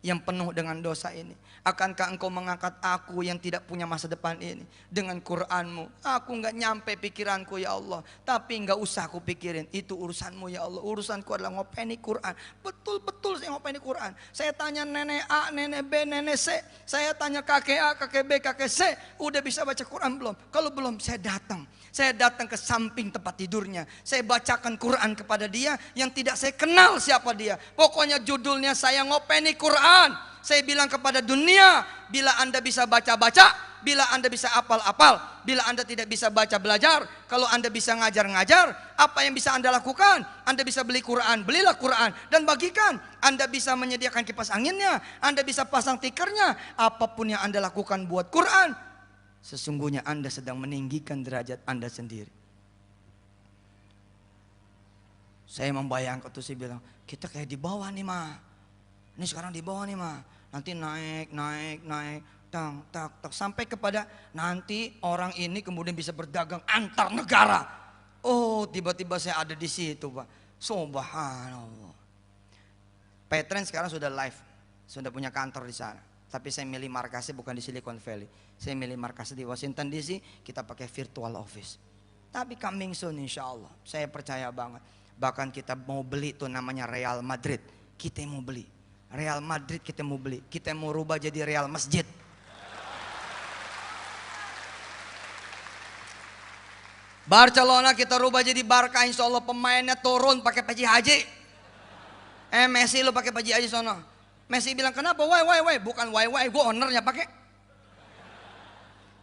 yang penuh dengan dosa ini? Akankah engkau mengangkat aku yang tidak punya masa depan ini dengan Quranmu? Aku nggak nyampe pikiranku ya Allah, tapi nggak usah aku pikirin, itu urusanmu ya Allah. Urusanku adalah ngopeni Quran. Betul-betul saya ngopeni Quran. Saya tanya nenek A, nenek B, nenek C. Saya tanya kakek A, kakek B, kakek C. Udah bisa baca Quran belum? Kalau belum, saya datang. Saya datang ke samping tempat tidurnya. Saya bacakan Quran kepada dia yang tidak saya kenal siapa dia. Pokoknya judulnya saya ngopeni Quran. Saya bilang kepada dunia, bila Anda bisa baca-baca, bila Anda bisa apal-apal, bila Anda tidak bisa baca belajar, kalau Anda bisa ngajar-ngajar, apa yang bisa Anda lakukan? Anda bisa beli Quran, belilah Quran dan bagikan. Anda bisa menyediakan kipas anginnya, Anda bisa pasang tikernya, apapun yang Anda lakukan buat Quran, sesungguhnya Anda sedang meninggikan derajat Anda sendiri. Saya membayangkan tuh, saya bilang, kita kayak di bawah nih mah. Ini sekarang di bawah nih mah, nanti naik, tak, sampai kepada nanti orang ini kemudian bisa berdagang antar negara. Oh, tiba-tiba saya ada di situ, Pak. Subhanallah. Petren sekarang sudah live, sudah punya kantor di sana. Tapi saya milih markasnya bukan di Silicon Valley. Saya milih markasnya di Washington DC. Kita pakai virtual office. Tapi coming soon insya Allah. Saya percaya banget. Bahkan kita mau beli tuh namanya Real Madrid. Kita mau beli. Real Madrid kita mau beli. Kita mau rubah jadi Real Masjid. Barcelona kita rubah jadi Barca, insya Allah pemainnya turun pakai peci haji. Messi lu pakai peci haji sono. Messi bilang kenapa? Why? Bukan why, gue ownernya pakai.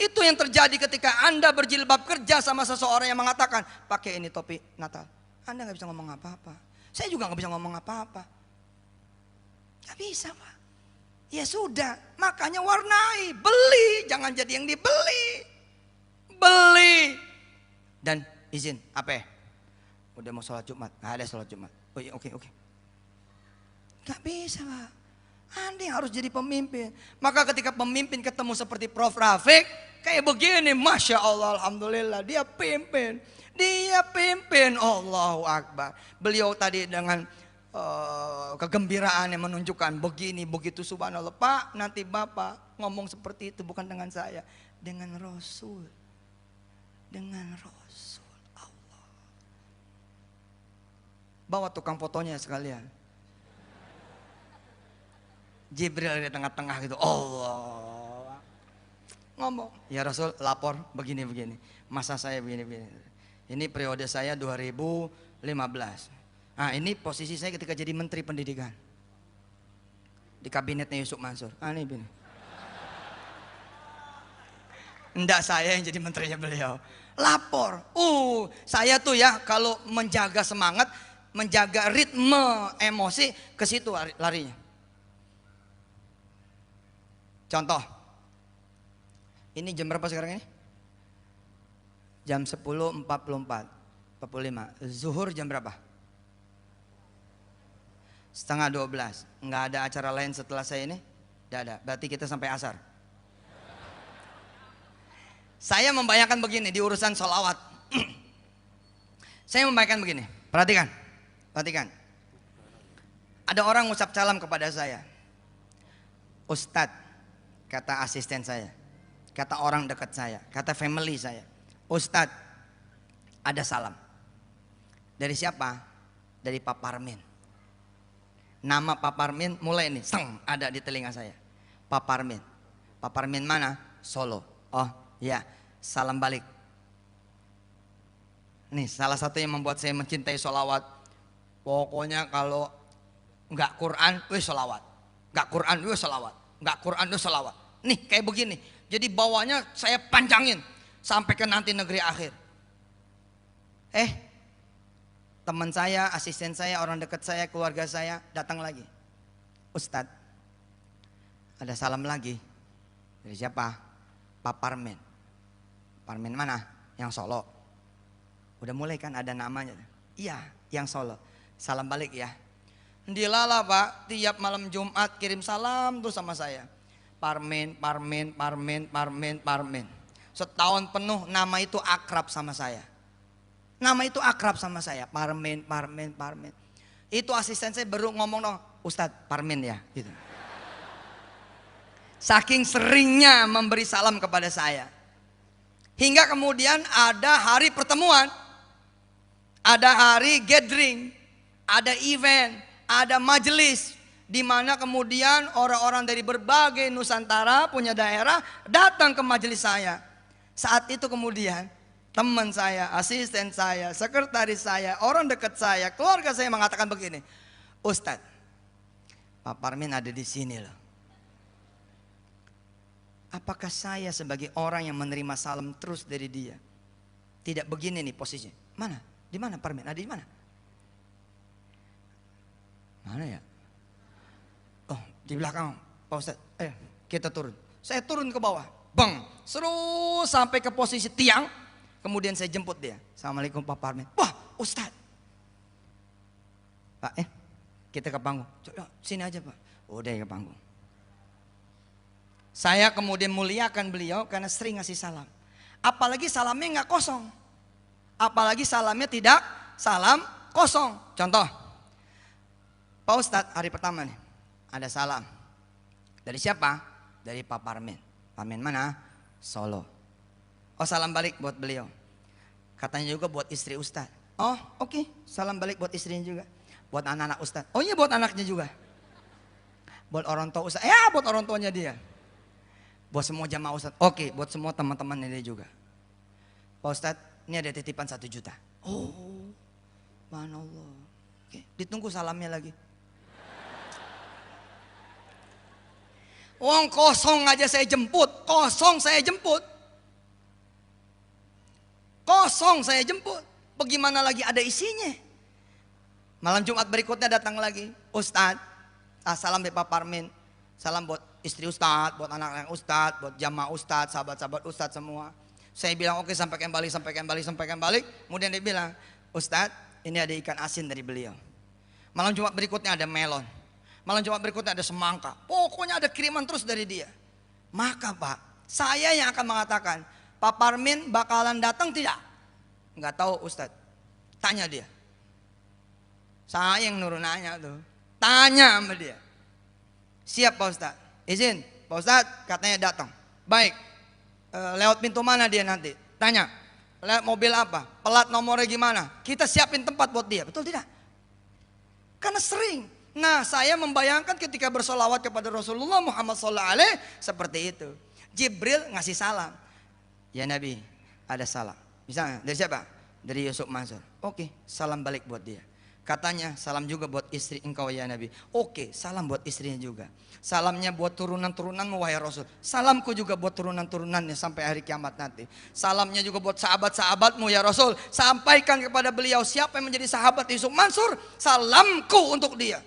Itu yang terjadi ketika Anda berjilbab kerja sama seseorang yang mengatakan pakai ini topi Natal. Anda nggak bisa ngomong apa-apa. Saya juga nggak bisa ngomong apa-apa. Gak bisa Pak. Ya sudah, makanya warnai, beli, jangan jadi yang dibeli. Beli. Dan izin, apa ya? Udah mau sholat Jumat, nggak ada sholat Jumat. Oh iya, oke. Gak bisa Pak. Anda yang harus jadi pemimpin. Maka ketika pemimpin ketemu seperti Prof. Rafiq, kayak begini, Masya Allah, Alhamdulillah, dia pimpin. Allahu Akbar. Beliau tadi dengan kegembiraan yang menunjukkan begini, begitu, subhanallah. Pak, nanti Bapak ngomong seperti itu bukan dengan saya, dengan Rasul. Dengan Rasul Allah. Bawa tukang fotonya sekalian. Jibril di tengah-tengah gitu. Allah. Ngomong. Ya Rasul, lapor begini. Masa saya begini. Ini periode saya 2015. Nah ini posisi saya ketika jadi Menteri Pendidikan. Di kabinetnya Yusuf Mansur. Ini begini. Enggak saya yang jadi menterinya beliau. Lapor. Saya tuh ya kalau menjaga semangat, menjaga ritme emosi, ke situ larinya. Contoh. Ini jam berapa sekarang ini? Jam 10.45. Zuhur jam berapa? Setengah 12. Enggak ada acara lain setelah saya ini? Enggak ada. Berarti kita sampai asar. Saya membayangkan begini di urusan sholawat. Saya membayangkan begini. Perhatikan. Ada orang ngucap salam kepada saya. Ustadz, kata asisten saya, kata orang dekat saya, kata family saya. Ustadz, ada salam. Dari siapa? Dari Pak Parmin. Nama Pak Parmin mulai nih, ada di telinga saya. Pak Parmin. Pak Parmin mana? Solo. Oh ya, salam balik. Nih salah satu yang membuat saya mencintai sholawat. Pokoknya kalau nggak Quran, sholawat. Nggak Quran, sholawat. Nggak Quran, sholawat. Nih kayak begini. Jadi bawahnya saya panjangin sampai ke nanti negeri akhir. Teman saya, asisten saya, orang dekat saya, keluarga saya datang lagi. Ustadz, ada salam lagi. Dari siapa? Pak Parmin. Parmin mana? Yang Solo. Udah mulai kan ada namanya. Iya, yang Solo. Salam balik ya. Dilala Pak, tiap malam Jumat kirim salam tuh sama saya. Parmin. Setahun penuh nama itu akrab sama saya. Parmin. Itu asisten saya baru ngomong dong, Ustadz Parmin ya. Gitu. Saking seringnya memberi salam kepada saya. Hingga kemudian ada hari pertemuan, ada hari gathering, ada event, ada majelis, di mana kemudian orang-orang dari berbagai Nusantara punya daerah datang ke majelis saya. Saat itu kemudian teman saya, asisten saya, sekretaris saya, orang dekat saya, keluarga saya mengatakan begini, Ustadz, Pak Parmin ada di sini loh. Apakah saya sebagai orang yang menerima salam terus dari dia tidak begini nih posisinya? Mana? Di mana Parmin? Ada di mana? Mana ya? Oh, di belakang Pak Ustadz. Kita turun. Saya turun ke bawah. Bang, seru sampai ke posisi tiang. Kemudian saya jemput dia. Assalamualaikum Pak Parmin. Wah, Ustadz. Pak, kita ke panggung. Coba sini aja Pak. Udah ke panggung. Saya kemudian muliakan beliau karena sering ngasih salam. Apalagi salamnya nggak kosong. Apalagi salamnya tidak salam kosong. Contoh, Pak Ustadz, hari pertama nih ada salam. Dari siapa? Dari Pak Parmin. Parmin mana? Solo. Oh, salam balik buat beliau. Katanya juga buat istri Ustadz. Oh, oke. Salam balik buat istrinya juga. Buat anak-anak Ustadz. Oh iya, buat anaknya juga. Buat orang tua Ustadz. Ya, buat orang tuanya dia. Buat semua jamaah Ustadz. Oke, buat semua teman-temannya dia juga. Pak Ustadz, ini ada titipan 1 juta. Oh, subhanallah. Oke, ditunggu salamnya lagi. Uang kosong aja saya jemput, kosong saya jemput. Kosong saya jemput. Bagaimana lagi ada isinya? Malam Jumat berikutnya datang lagi. Ustadz, salam dari Pak Parmin. Salam buat istri Ustadz, buat anak-anak Ustadz, buat jamaah Ustadz, sahabat-sahabat Ustadz semua. Saya bilang oke, sampaikan balik. Kemudian dia bilang, Ustadz, ini ada ikan asin dari beliau. Malam Jumat berikutnya ada melon. Malam Jumat berikutnya ada semangka. Pokoknya ada kiriman terus dari dia. Maka Pak, saya yang akan mengatakan, Pak Parmin bakalan datang tidak? Enggak tahu Ustadz. Tanya dia. Saya yang nurun nanya tuh. Tanya sama dia. Siap Pak Ustadz. Izin Pak Ustadz, katanya datang. Baik. Lewat pintu mana dia nanti? Tanya. Lewat mobil apa? Pelat nomornya gimana? Kita siapin tempat buat dia. Betul tidak? Karena sering. Nah, saya membayangkan ketika bersolawat kepada Rasulullah Muhammad SAW seperti itu. Jibril ngasih salam. Ya Nabi, ada salam. Misalnya dari siapa? Dari Yusuf Mansur. Oke, salam balik buat dia. Katanya salam juga buat istri engkau ya Nabi. Oke, salam buat istrinya juga. Salamnya buat turunan-turunanmu wahai Rasul. Salamku juga buat turunan-turunannya sampai hari kiamat nanti. Salamnya juga buat sahabat-sahabatmu ya Rasul. Sampaikan kepada beliau siapa yang menjadi sahabat Yusuf Mansur, salamku untuk dia.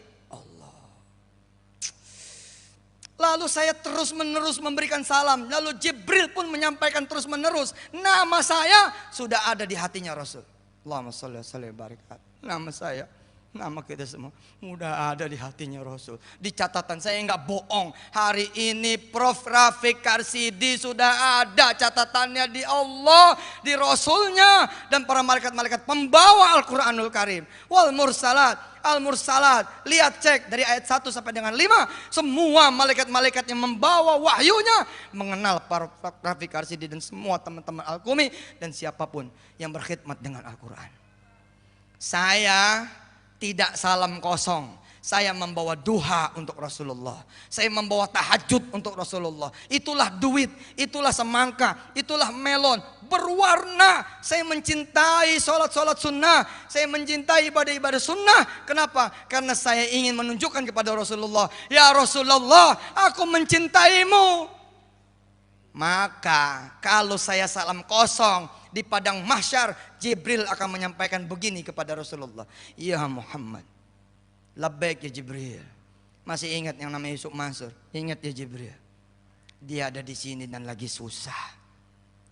Lalu saya terus menerus memberikan salam. Lalu Jibril pun menyampaikan terus menerus. Nama saya sudah ada di hatinya Rasul. Allahumma sholli wa sallim barik. Nama saya, nama kita semua mudah ada di hatinya Rasul. Di catatan saya nggak bohong. Hari ini Prof. Rafiq Karsidi sudah ada catatannya di Allah, di Rasulnya, dan para malaikat-malaikat pembawa Al-Quranul Karim. Wal mursalat. Al-Mursalat, lihat cek dari ayat 1 sampai dengan 5. Semua malaikat-malaikat yang membawa wahyunya mengenal para Rafiq Karsidi dan semua teman-teman Al-Qumi dan siapapun yang berkhidmat dengan Al-Quran. Saya tidak salam kosong. Saya membawa duha untuk Rasulullah. Saya membawa tahajud untuk Rasulullah. Itulah duit, itulah semangka, itulah melon. Berwarna. Saya mencintai sholat-sholat sunnah. Saya mencintai ibadah-ibadah sunnah. Kenapa? Karena saya ingin menunjukkan kepada Rasulullah. Ya Rasulullah, aku mencintaimu. Maka kalau saya salam kosong di padang mahsyar, Jibril akan menyampaikan begini kepada Rasulullah. Ya Muhammad, labbaik ya Jibril. Masih ingat yang namanya Yusuf Mansur? Ingat ya Jibril. Dia ada di sini dan lagi susah.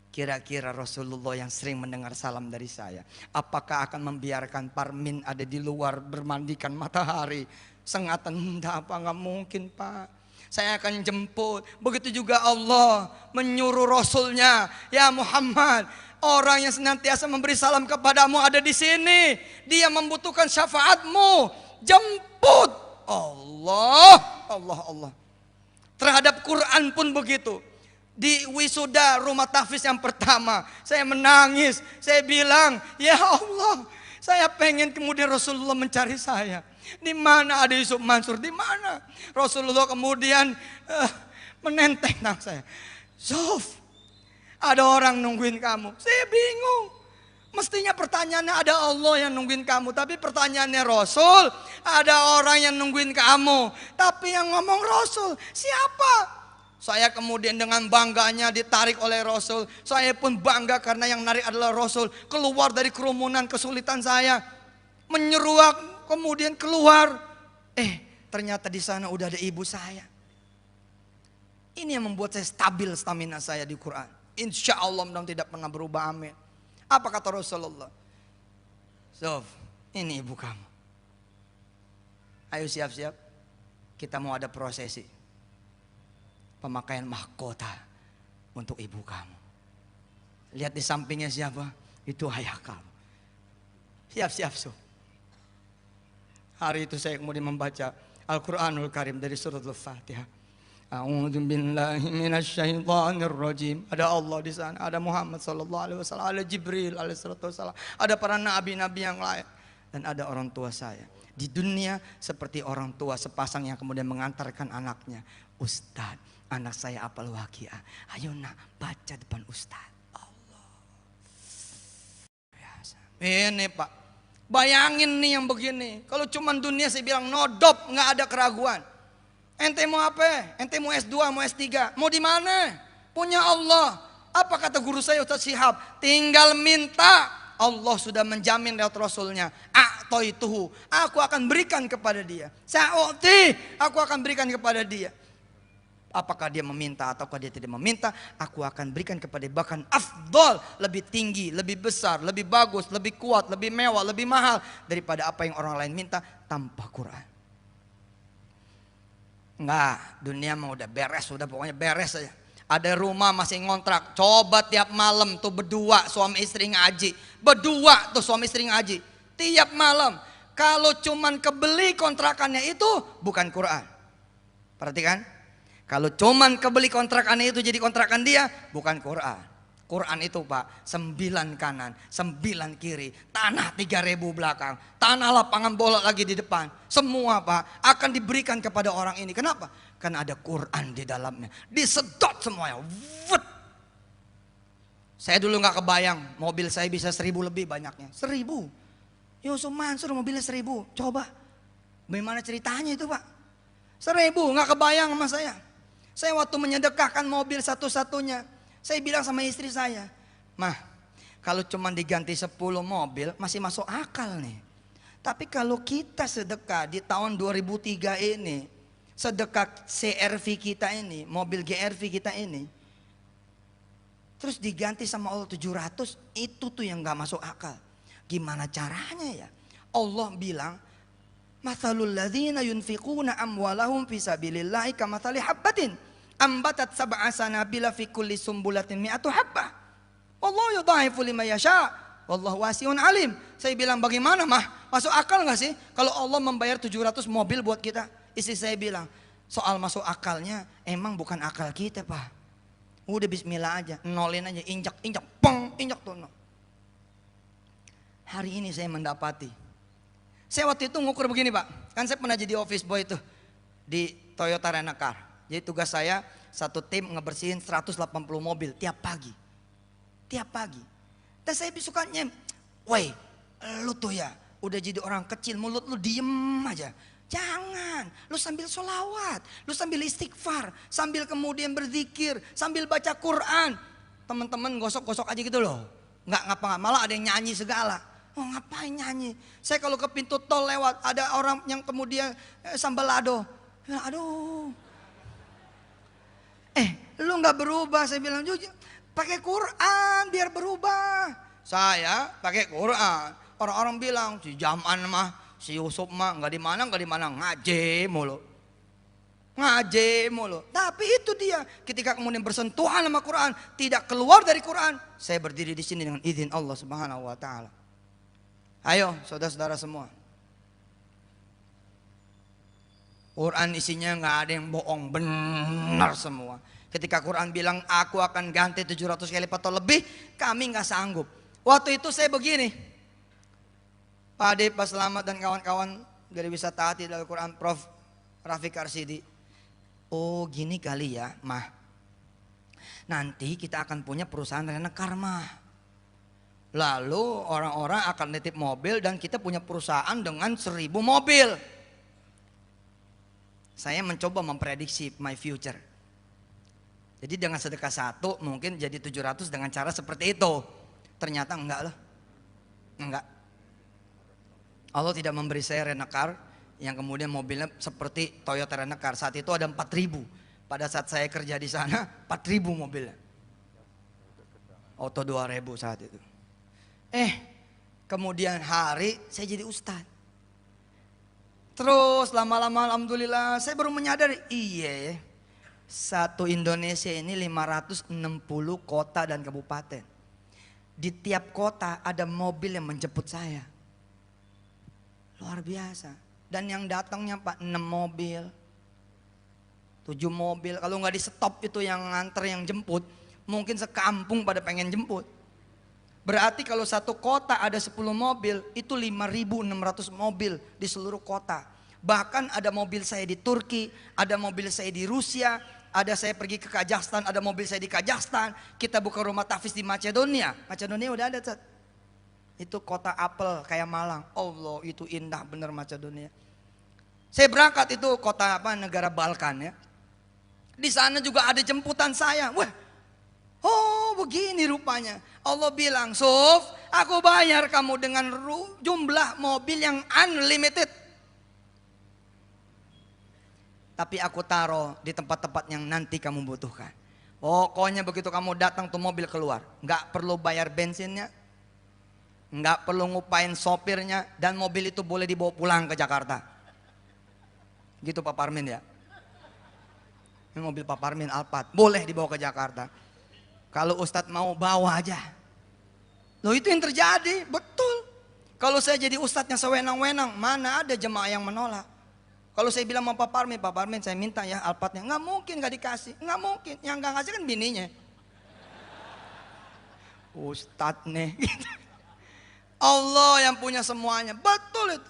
Kira-kira Rasulullah yang sering mendengar salam dari saya, apakah akan membiarkan Parmin ada di luar bermandikan matahari sengatan? Enggak mungkin Pak. Saya akan jemput. Begitu juga Allah menyuruh Rasulnya, ya Muhammad, orang yang senantiasa memberi salam kepadamu ada di sini. Dia membutuhkan syafaatmu. Jemput. Allah. Terhadap Quran pun begitu. Di wisuda rumah tahfiz yang pertama, saya menangis. Saya bilang, ya Allah, saya pengen kemudian Rasulullah mencari saya. Di mana ada Yusuf Mansur? Di mana? Rasulullah kemudian menenteng tangan saya. Zuf, ada orang nungguin kamu. Saya bingung. Mestinya pertanyaannya ada Allah yang nungguin kamu. Tapi pertanyaannya Rasul, ada orang yang nungguin kamu. Tapi yang ngomong Rasul, siapa? Saya kemudian dengan bangganya ditarik oleh Rasul. Saya pun bangga karena yang narik adalah Rasul. Keluar dari kerumunan kesulitan saya. Menyeruak, kemudian keluar. Ternyata di sana udah ada ibu saya. Ini yang membuat saya stabil stamina saya di Quran. Insya Allah mudah-mudahan tidak pernah berubah, amin. Apa kata Rasulullah? Sof, ini ibu kamu. Ayo siap-siap. Kita mau ada prosesi pemakaian mahkota untuk ibu kamu. Lihat di sampingnya siapa? Itu ayah kamu. Siap-siap Sof. Hari itu saya kemudian membaca Al-Quranul Karim dari surat Al-Fatihah. A'udzu billahi minasyaitonir rajim. Ada Allah di sana, ada Muhammad sallallahu alaihi wasallam, ada Jibril alaihi wasallam, ada para nabi-nabi yang lain, dan ada orang tua saya. Di dunia seperti orang tua sepasang yang kemudian mengantarkan anaknya. Ustaz, anak saya apal Waqiah. Ayo nak baca depan Ustaz. Allah. Biasa. Ini Pak. Bayangin nih yang begini. Kalau cuman dunia saya bilang nodop, nggak ada keraguan. Ente mau apa? Ente mau S2, mau S3, mau di mana? Punya Allah. Apa kata guru saya Ustaz Syihab? Tinggal minta. Allah sudah menjamin lewat Rasulnya. A'toituhu. Aku akan berikan kepada dia. Sa'u'ti. Aku akan berikan kepada dia. Apakah dia meminta ataukah dia tidak meminta, aku akan berikan kepada dia. Bahkan afdol, lebih tinggi, lebih besar, lebih bagus, lebih kuat, lebih mewah, lebih mahal daripada apa yang orang lain minta tanpa Quran. Enggak, dunia mah udah beres, udah pokoknya beres aja. Ada rumah masih ngontrak, coba tiap malam tuh berdua suami istri ngaji. Berdua tuh suami istri ngaji. Tiap malam. Kalau cuman kebeli kontrakannya itu bukan Quran. Perhatikan. Kalau cuman kebeli kontrakannya itu jadi kontrakan dia, bukan Quran. Quran itu Pak, 9 kanan, 9 kiri, tanah 3.000 belakang, tanah lapangan bola lagi di depan. Semua Pak akan diberikan kepada orang ini. Kenapa? Karena ada Quran di dalamnya. Disedot semuanya. Wut. Saya dulu nggak kebayang mobil saya bisa 1.000 lebih banyaknya. 1.000. Yusuf Mansur mobilnya 1.000. Coba. Bagaimana ceritanya itu Pak? 1.000 nggak kebayang sama saya. Saya waktu menyedekahkan mobil satu-satunya, saya bilang sama istri saya, Mah, kalau cuma diganti 10 mobil masih masuk akal nih. Tapi kalau kita sedekah di tahun 2003 ini, sedekah CRV kita ini, mobil GRV kita ini, terus diganti sama Allah 700, itu tuh yang gak masuk akal. Gimana caranya ya? Allah bilang, Mathalul ladzina yunfiquna amwalahum fi sabilillahi kamathali habbatin ambatat sab'a sanabila fi kulli sumbulatin mi'atu habbah. Wallahu yudha'ifu liman yasha. Wallahu wasi'un alim. Saya bilang bagaimana Mah? Masuk akal enggak sih kalau Allah membayar 700 mobil buat kita? Istri saya bilang, soal masuk akalnya emang bukan akal kita, Pak. Udah bismillah aja, nolin aja, injak, peng, injak tuh. Hari ini saya mendapati. Saya waktu itu ngukur begini Pak. Kan saya pernah jadi office boy tuh di Toyota Rent-A-Car. Jadi tugas saya satu tim ngebersihin 180 mobil tiap pagi. Tiap pagi. Dan saya suka woi, lu tuh ya udah jadi orang kecil, mulut lu diem aja. Jangan, lu sambil sholawat, lu sambil istighfar, sambil kemudian berzikir, sambil baca Quran. Teman-teman gosok-gosok aja gitu loh. Nggak ngapa-ngapa, malah ada yang nyanyi segala. Oh ngapain nyanyi? Saya kalau ke pintu tol lewat, ada orang yang kemudian sambalado. Aduh. Lu nggak berubah, saya bilang jujur, pakai Quran biar berubah. Saya pakai Quran. Orang-orang bilang si Jaman mah, si Yusuf mah nggak di mana ngaji mulu. Ngaji mulu. Tapi itu dia, ketika kemudian bersentuhan sama Quran, tidak keluar dari Quran, saya berdiri di sini dengan izin Allah Subhanahu wa taala. Ayo saudara-saudara semua. Quran isinya nggak ada yang bohong, benar semua. Ketika Quran bilang aku akan ganti 700 kali atau lebih, kami nggak sanggup. Waktu itu saya begini, Pak Ade, Pak Selamat dan kawan-kawan dari Wisata Hati dari Quran, Prof. Rafiq Arsidi. Oh gini kali ya, Mah. Nanti kita akan punya perusahaan Rent-A-Car Mah. Lalu orang-orang akan nitip mobil dan kita punya perusahaan dengan 1.000 mobil. Saya mencoba memprediksi my future. Jadi dengan sedekah 1 mungkin jadi 700 dengan cara seperti itu. Ternyata enggak loh. Enggak. Allah tidak memberi saya Rent-A-Car yang kemudian mobilnya seperti Toyota Rent-A-Car. Saat itu ada 4.000. Pada saat saya kerja di sana 4.000 mobilnya. Auto 2.000 saat itu. Kemudian hari saya jadi ustadz. Terus lama-lama alhamdulillah saya baru menyadari, iya, satu Indonesia ini 560 kota dan kabupaten. Di tiap kota ada mobil yang menjemput saya. Luar biasa. Dan yang datangnya Pak 6 mobil, 7 mobil. Kalau nggak di stop itu yang nganter yang jemput, mungkin sekampung pada pengen jemput. Berarti kalau satu kota ada 10 mobil, itu 5.600 mobil di seluruh kota. Bahkan ada mobil saya di Turki, ada mobil saya di Rusia, ada saya pergi ke Kazakhstan, ada mobil saya di Kazakhstan. Kita buka rumah tahfiz di Macedonia. Macedonia udah ada, Cat. Itu kota apel kayak Malang. Allah, itu indah bener Macedonia. Saya berangkat itu kota apa, negara Balkan ya. Di sana juga ada jemputan saya. Wah, oh begini rupanya. Allah bilang, Suf, aku bayar kamu dengan jumlah mobil yang unlimited. Tapi aku taruh di tempat-tempat yang nanti kamu butuhkan. Pokoknya begitu kamu datang tuh mobil keluar. Nggak perlu bayar bensinnya. Nggak perlu ngupain sopirnya. Dan mobil itu boleh dibawa pulang ke Jakarta. Gitu Pak Parmin ya. Ini mobil Pak Parmin Alphard. Boleh dibawa ke Jakarta. Kalau Ustadz mau bawa aja. Loh itu yang terjadi, betul. Kalau saya jadi Ustadznya sewenang-wenang, mana ada jemaah yang menolak. Kalau saya bilang sama Pak Parmin saya minta ya Alphardnya. Nggak mungkin nggak dikasih, nggak mungkin. Yang nggak ngasih kan bininya. Ustadz nih. Allah yang punya semuanya, betul itu.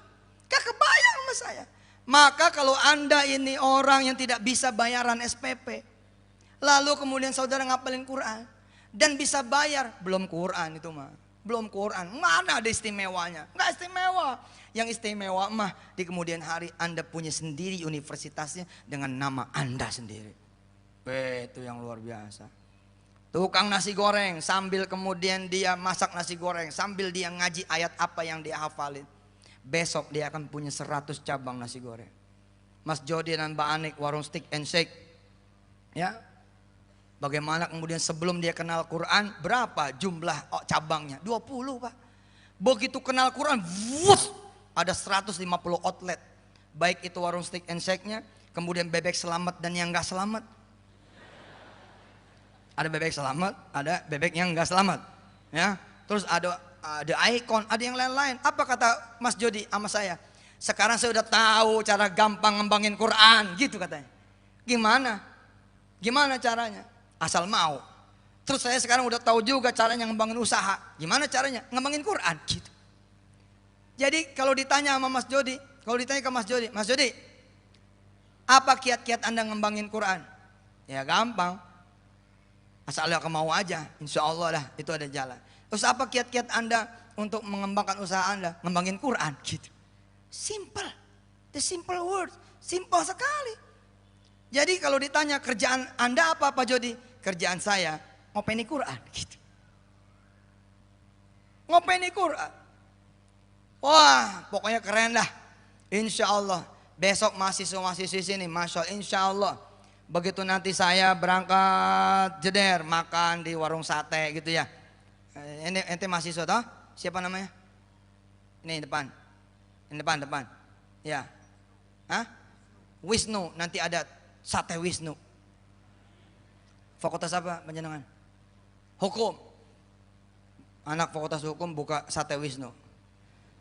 Gak kebayang sama saya. Maka kalau Anda ini orang yang tidak bisa bayaran SPP, lalu kemudian saudara ngapalin Quran dan bisa bayar, belum Quran itu mah, belum Quran, mana ada istimewanya? Nggak istimewa. Yang istimewa mah di kemudian hari Anda punya sendiri universitasnya dengan nama Anda sendiri. Itu yang luar biasa. Tukang nasi goreng sambil kemudian dia masak nasi goreng, sambil dia ngaji ayat apa yang dia hafalin. Besok dia akan punya 100 cabang nasi goreng. Mas Jody dan Mbak Anik warung stick and shake. Ya. Bagaimana kemudian sebelum dia kenal Quran, berapa jumlah cabangnya? 20 Pak. Begitu kenal Quran, wuss, ada 150 outlet. Baik itu warung stick and shake-nya, kemudian bebek selamat dan yang gak selamat. Ada bebek selamat, ada bebek yang gak selamat. Ya. Terus ada Icon, ada yang lain-lain. Apa kata Mas Jody sama saya? Sekarang saya udah tahu cara gampang ngembangin Quran, gitu katanya. Gimana? Gimana caranya? Asal mau. Terus saya sekarang udah tahu juga caranya ngembangin usaha. Gimana caranya? Ngembangin Quran, gitu. Jadi kalau ditanya sama Mas Jody, kalau ditanya ke Mas Jody, apa kiat-kiat Anda ngembangin Quran? Ya gampang. Asal aku mau aja, insya Allah lah itu ada jalan. Terus apa kiat-kiat Anda untuk mengembangkan usaha Anda? Ngembangin Quran gitu. Simple. The simple word. Simple sekali. Jadi kalau ditanya kerjaan Anda apa Pak Jody? Kerjaan saya ngopeni Quran gitu. Ngopeni Quran. Wah pokoknya keren dah. Insya Allah. Besok mahasiswa-mahasiswi sini, Masya Allah, insya Allah. Begitu nanti saya berangkat jeder makan di warung sate gitu ya. Ini ente mahasiswa toh? Siapa namanya? Ini depan. Ini depan. Ya. Hah? Wisnu, nanti ada sate Wisnu. Fakultas apa panjenengan? Hukum. Anak fakultas hukum buka sate Wisnu.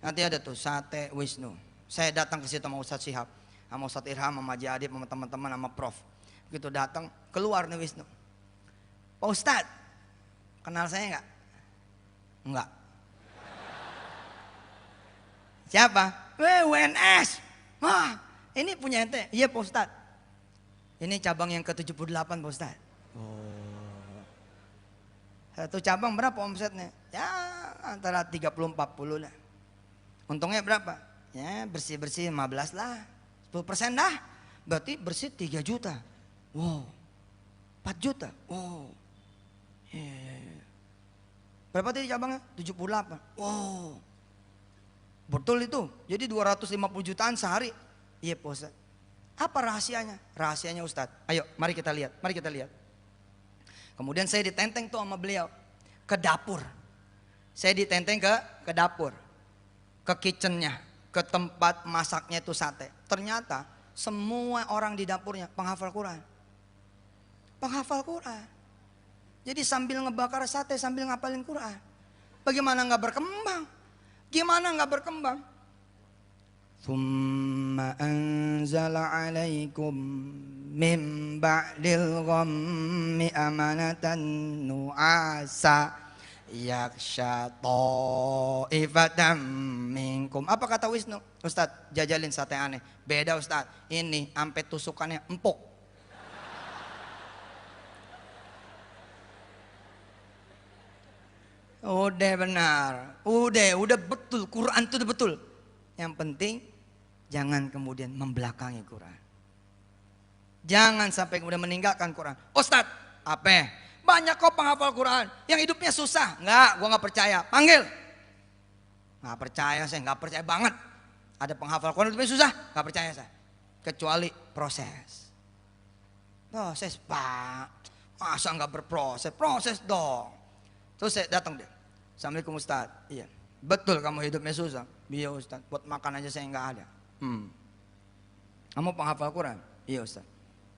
Nanti ada tuh sate Wisnu. Saya datang ke situ sama Ustadz Syihab, sama Ustadz Irham, sama Haji Adib, sama teman-teman, sama Prof. Begitu datang, keluar nih Wisnu. Pak Ustadz, kenal saya enggak? Enggak. Siapa? WNS. Wah, ini punya ente? Iya Pak Ustadz. Ini cabang yang ke-78 Pak Ustadz. Oh. Satu cabang berapa omsetnya? Ya antara 30-40 lah. Untungnya berapa? Ya bersih-bersih 15 lah. 10% dah. Berarti bersih 3 juta. Wow. 4 juta. Wow. Yeah. Berapa tadi cabangnya? 78. Wow. Betul itu. Jadi 250 jutaan sehari. Iya Pak Ustadz. Apa rahasianya? Rahasianya Ustadz. Ayo mari kita lihat. Mari kita lihat. Kemudian saya ditenteng tuh sama beliau. Ke dapur. Saya ditenteng ke dapur. Ke kitchennya. Ke tempat masaknya itu sate. Ternyata semua orang di dapurnya penghafal Quran. Penghafal Quran. Jadi sambil ngebakar sate sambil ngapalin Quran. Bagaimana nggak berkembang? Gimana nggak berkembang? Thumma anzala alaikum min ba'dil ghammi amanatan nu'asa yaksha ta'ifatan minkum. Apa kata Wisnu? Ustadz, jajalin sate aneh. Beda Ustadz, ini ampe tusukannya empuk. Udah benar, udah betul. Quran itu udah betul. Yang penting jangan kemudian membelakangi Quran. Jangan sampai kemudian meninggalkan Quran. Ustadz, apa? Banyak kok penghafal Quran yang hidupnya susah. Enggak, gua nggak percaya. Panggil. Nggak percaya saya, nggak percaya banget. Ada penghafal Quran hidupnya susah, nggak percaya saya. Kecuali proses. Proses Pak. Masa nggak berproses? Proses dong. Terus saya datang dia. Assalamualaikum Ustaz. Iya. Betul kamu hidupnya susah. Iya Ustaz. Buat makan aja saya nggak ada. Kamu penghafal Quran? Iya Ustaz.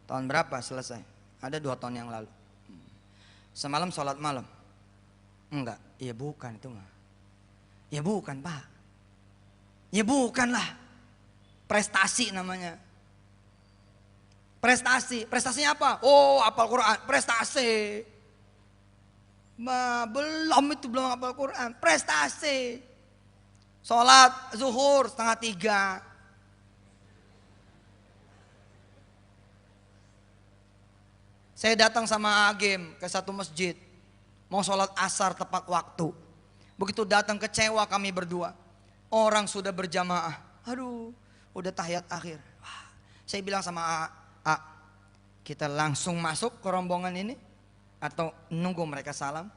Tahun berapa selesai? Ada 2 tahun yang lalu. Semalam sholat malam? Enggak. Ya bukan itu mah. Ya bukan Pak. Ya bukan lah. Prestasi namanya. Prestasi. Prestasinya apa? Oh hafal Quran. Prestasi. Belum hafal Quran. Prestasi. Sholat zuhur 2:30. Saya datang sama Agim ke satu masjid. Mau sholat asar tepat waktu. Begitu datang kecewa kami berdua. Orang sudah berjamaah. Aduh, udah tahiyat akhir. Wah, saya bilang sama A, kita langsung masuk ke rombongan ini atau nunggu mereka salam?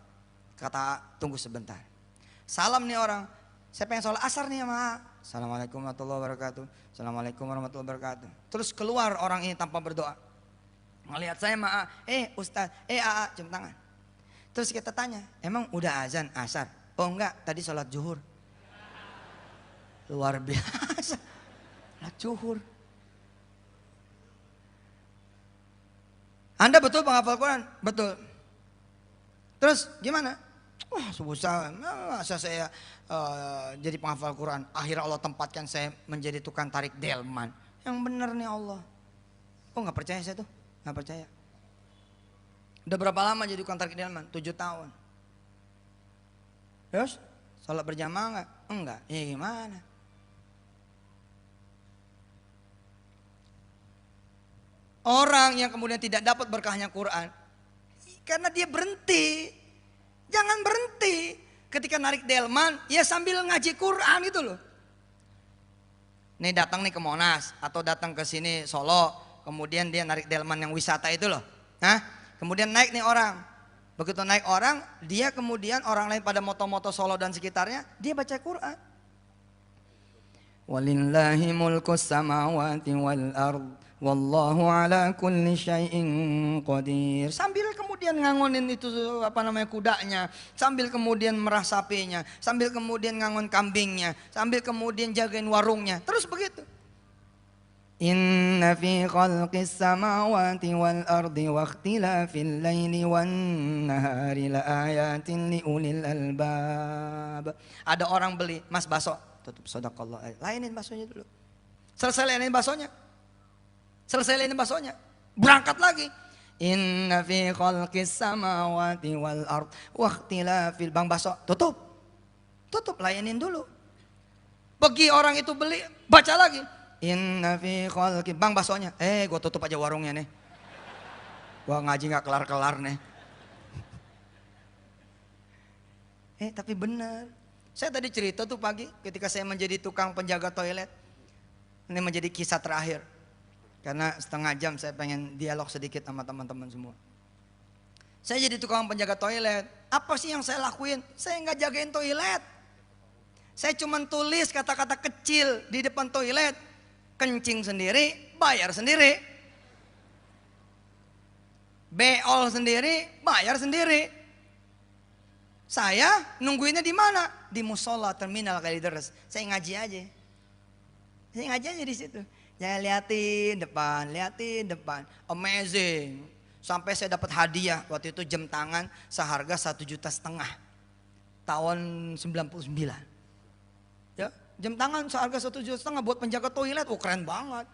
Kata A, tunggu sebentar. Salam nih orang. Saya pengen sholat asar nih sama A. Assalamualaikum warahmatullahi wabarakatuh. Assalamualaikum warahmatullahi wabarakatuh. Terus keluar orang ini tanpa berdoa. Ngelihat saya sama A, Ustaz, A, cium tangan. Terus kita tanya, emang udah azan asar? Oh enggak, tadi sholat zuhur. Luar biasa, sholat zuhur. Anda betul penghafal Quran? Betul. Terus gimana? Wah susah, masa saya jadi penghafal Quran. Akhirnya Allah tempatkan saya menjadi tukang tarik delman. Yang benar nih Allah. Oh nggak percaya saya tuh? Nggak percaya. Udah berapa lama jadi tukang tarik delman? 7 tahun. Terus sholat berjamaah enggak? Enggak. Ya gimana? Orang yang kemudian tidak dapat berkahnya Quran karena dia berhenti. Jangan berhenti. Ketika narik delman, ya sambil ngaji Quran itu loh. Nih datang nih ke Monas atau datang ke sini Solo, kemudian dia narik delman yang wisata itu loh. Kemudian naik nih orang. Begitu naik orang, dia kemudian orang lain pada moto-moto Solo dan sekitarnya, dia baca Quran. Walillahi mulkus samawati wal ard, wallahu ala kulli syai'in qadir. Sambil kemudian ngangonin itu kudanya, sambil kemudian merah sapinya, sambil kemudian ngangon kambingnya, sambil kemudian jagain warungnya. Terus begitu. Inna fi khalqis samawati wal ardi wa ikhtilafil laili wan nahari la ayatin li ulil albab. Ada orang beli, Mas bakso, tutup sedekah, lainin baksonya dulu. Selesai lainin baksonya. Berangkat lagi. Inna fi khalqis samawati wal ard wa ikhtilafil, bang bakso, tutup, layanin dulu. Pergi orang itu beli, baca lagi. Inna fi khalqi, bang baksonya, gue tutup aja warungnya nih. Gua ngaji nggak kelar-kelar nih. Tapi benar. Saya tadi cerita tuh pagi ketika saya menjadi tukang penjaga toilet. Ini menjadi kisah terakhir. Karena setengah jam saya pengen dialog sedikit sama teman-teman semua. Saya jadi tukang penjaga toilet. Apa sih yang saya lakuin? Saya nggak jagain toilet. Saya cuma tulis kata-kata kecil di depan toilet. Kencing sendiri, bayar sendiri. Beol sendiri, bayar sendiri. Saya nungguinnya di mana? Di musola terminal Kalideres. Saya ngaji aja. Di situ. Saya liatin depan. Amazing. Sampai saya dapat hadiah waktu itu jam tangan seharga 1,5 juta tahun 99. Ya, Jam tangan seharga 1,5 juta buat penjaga toilet. Oh keren banget.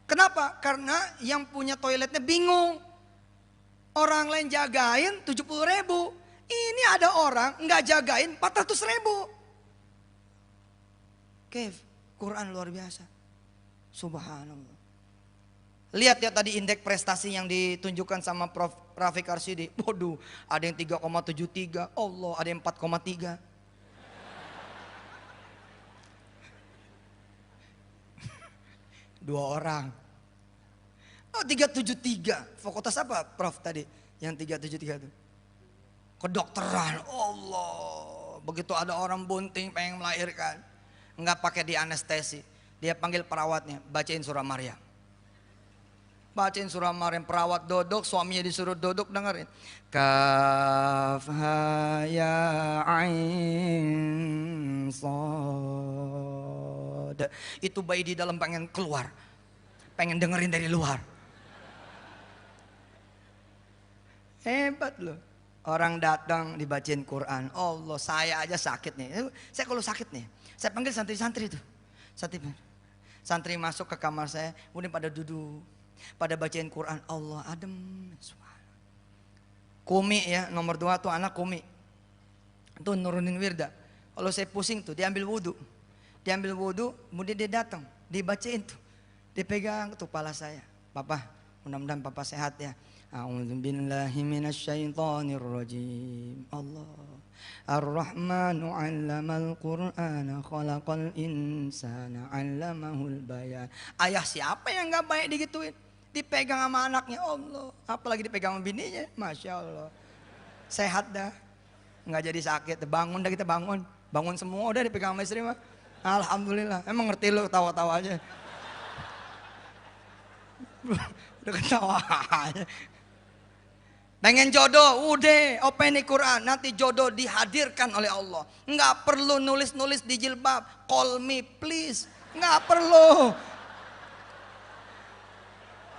Kenapa? Karena yang punya toiletnya bingung. Orang lain jagain 70.000. Ini ada orang nggak jagain 400.000. Kev, Quran luar biasa. Subhanallah. Lihat ya tadi indeks prestasi yang ditunjukkan sama Prof. Rafiq Arsidi. Waduh, ada yang 3,73. Allah, ada yang 4,3. Dua orang. Oh 373. Fakultas apa Prof tadi? Yang 373 itu. Kedokteran. Allah. Begitu ada orang bunting pengen melahirkan. Enggak pakai di anestesi. Dia panggil perawatnya. Bacain surah Maryam. Bacain surah Maryam. Perawat duduk. Suaminya disuruh duduk dengerin. Kaf ha ya ain sad. Itu bayi di dalam pengen keluar. Pengen dengerin dari luar. Hebat loh. Orang datang dibacain Quran. Allah, saya aja sakit nih. Saya kalau sakit nih, saya panggil santri-santri itu. Santri masuk ke kamar saya, kemudian pada duduk, pada bacain Quran. Allah, adem. Kumi ya, nomor 2 tuh anak Kumi. Tuh nurunin wirda. Kalau saya pusing tuh, diambil wudhu. Diambil wudhu, kemudian dia datang, dibacain tuh. Dipegang tuh kepala saya. Papa, mudah-mudahan papa sehat ya. A'udzubillahi minasyaitonirrajim. Allah. Ar-Rahmanu 'allamal Qur'ana khalaqal insana 'allamahul bayan. Ayah siapa yang enggak baik digituin? Dipegang sama anaknya Allah. Apalagi dipegang sama bininya. Masya Allah. Sehat dah. Enggak jadi sakit. Bangun dah kita bangun. Bangun semua udah dipegang sama istri mah. Alhamdulillah. Emang ngerti lu tawa-tawa aja. Udah ketawa aja. Pengen jodoh, udah open Quran, nanti jodoh dihadirkan oleh Allah. Enggak perlu nulis-nulis di jilbab, call me please. Enggak perlu.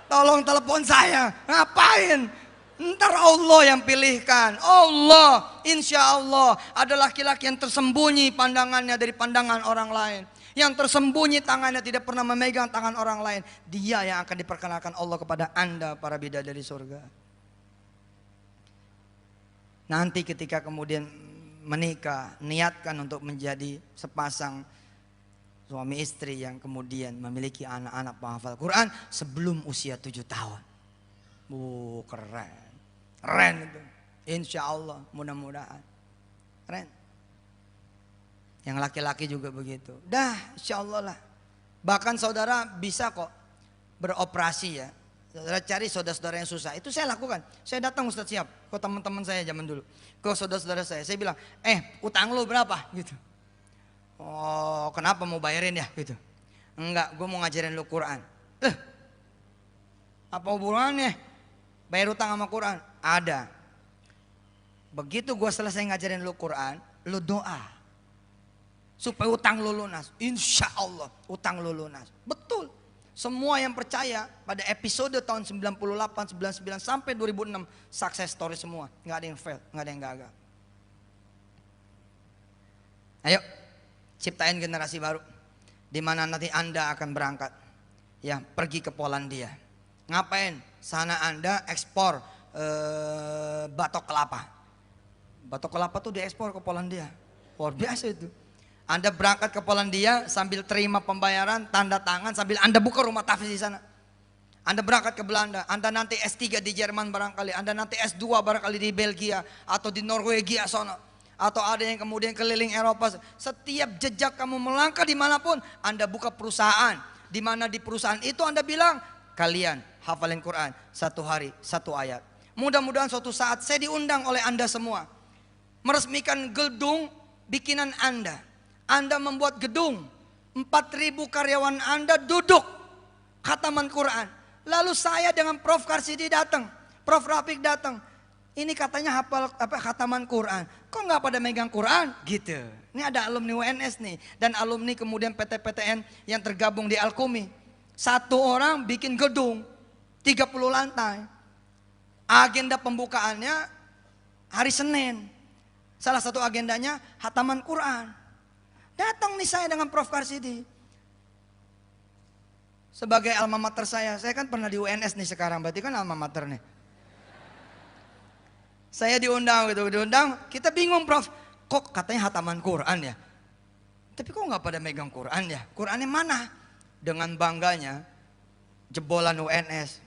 Tolong telepon saya, ngapain? Ntar Allah yang pilihkan. Allah, insya Allah ada laki-laki yang tersembunyi pandangannya dari pandangan orang lain. Yang tersembunyi tangannya tidak pernah memegang tangan orang lain. Dia yang akan diperkenalkan Allah kepada anda para bidadari surga. Nanti ketika kemudian menikah, niatkan untuk menjadi sepasang suami istri yang kemudian memiliki anak-anak penghafal Quran sebelum usia 7 tahun. Keren. Keren itu. Insya Allah mudah-mudahan. Keren. Yang laki-laki juga begitu. Dah insya Allah lah. Bahkan saudara bisa kok beroperasi ya. Saudara cari saudara-saudara yang susah. Itu saya lakukan. Saya datang Ustaz Siap ke teman-teman saya zaman dulu. Ke saudara-saudara saya. Saya bilang, utang lu berapa? Gitu. Oh kenapa mau bayarin ya? Gitu. Enggak, gue mau ngajarin lu Quran. Apa hubungannya? Bayar utang sama Quran? Ada. Begitu gue selesai ngajarin lu Quran, lu doa. Supaya utang lu lunas. Insya Allah utang lu lunas. Betul. Semua yang percaya pada episode tahun 98, 99 sampai 2006 success story semua. Nggak ada yang fail, nggak ada yang gagal. Ayo ciptain generasi baru. Di mana nanti anda akan berangkat. Ya pergi ke Polandia. Ngapain? Sana anda ekspor batok kelapa. Batok kelapa tuh diekspor ke Polandia. Luar biasa itu. Anda berangkat ke Polandia sambil terima pembayaran, tanda tangan sambil Anda buka rumah tafsir di sana. Anda berangkat ke Belanda, Anda nanti S3 di Jerman barangkali, Anda nanti S2 barangkali di Belgia atau di Norwegia sana. Atau ada yang kemudian keliling Eropa. Setiap jejak kamu melangkah dimanapun, Anda buka perusahaan. Di mana di perusahaan itu Anda bilang, kalian hafalin Quran 1 hari 1 ayat. Mudah-mudahan suatu saat saya diundang oleh Anda semua. Meresmikan gedung bikinan Anda. Anda membuat gedung, 4.000 karyawan Anda duduk khataman Quran. Lalu saya dengan Prof Karsidi datang, Prof Rafiq datang. Ini katanya hafal khataman Quran. Kok nggak pada megang Quran? Gitu. Ini ada alumni UNS nih dan alumni kemudian PT-PTN yang tergabung di Alkumi. Satu orang bikin gedung 30 lantai. Agenda pembukaannya hari Senin. Salah satu agendanya khataman Quran. Datang nih saya dengan Prof. Karsidi. Sebagai alma mater saya kan pernah di UNS nih sekarang, berarti kan alma mater nih. Saya diundang, kita bingung Prof. Kok katanya hataman Quran ya? Tapi kok nggak pada megang Quran ya? Qurannya mana? Dengan bangganya, jebolan UNS,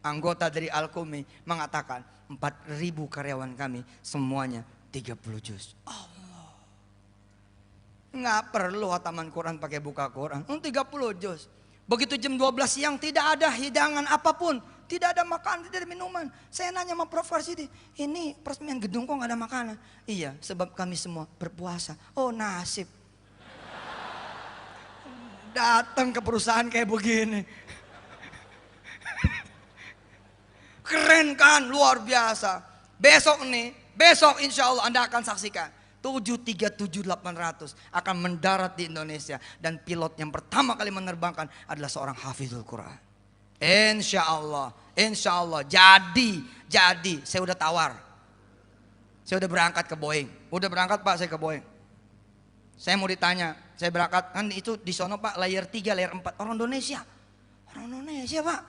anggota dari Al-Qumi mengatakan 4.000 karyawan kami semuanya 30 juz. Allah. Nggak perlu hataman Quran pakai buka Quran. 30 juz. Begitu jam 12 siang tidak ada hidangan apapun. Tidak ada makanan, tidak ada minuman. Saya nanya sama Prof. Karsidi, ini peresmian gedung kok nggak ada makanan? Iya, sebab kami semua berpuasa. Oh nasib. Datang ke perusahaan kayak begini. Keren kan, luar biasa. Besok insya Allah Anda akan saksikan 737-800 akan mendarat di Indonesia. Dan pilot yang pertama kali menerbangkan adalah seorang hafizul Quran. Insya Allah. Jadi saya udah tawar. Saya udah berangkat ke Boeing. Udah berangkat Pak, saya ke Boeing. Saya mau ditanya, saya berangkat kan itu di sono Pak, layer 3, layer 4 orang Indonesia. Orang Indonesia Pak.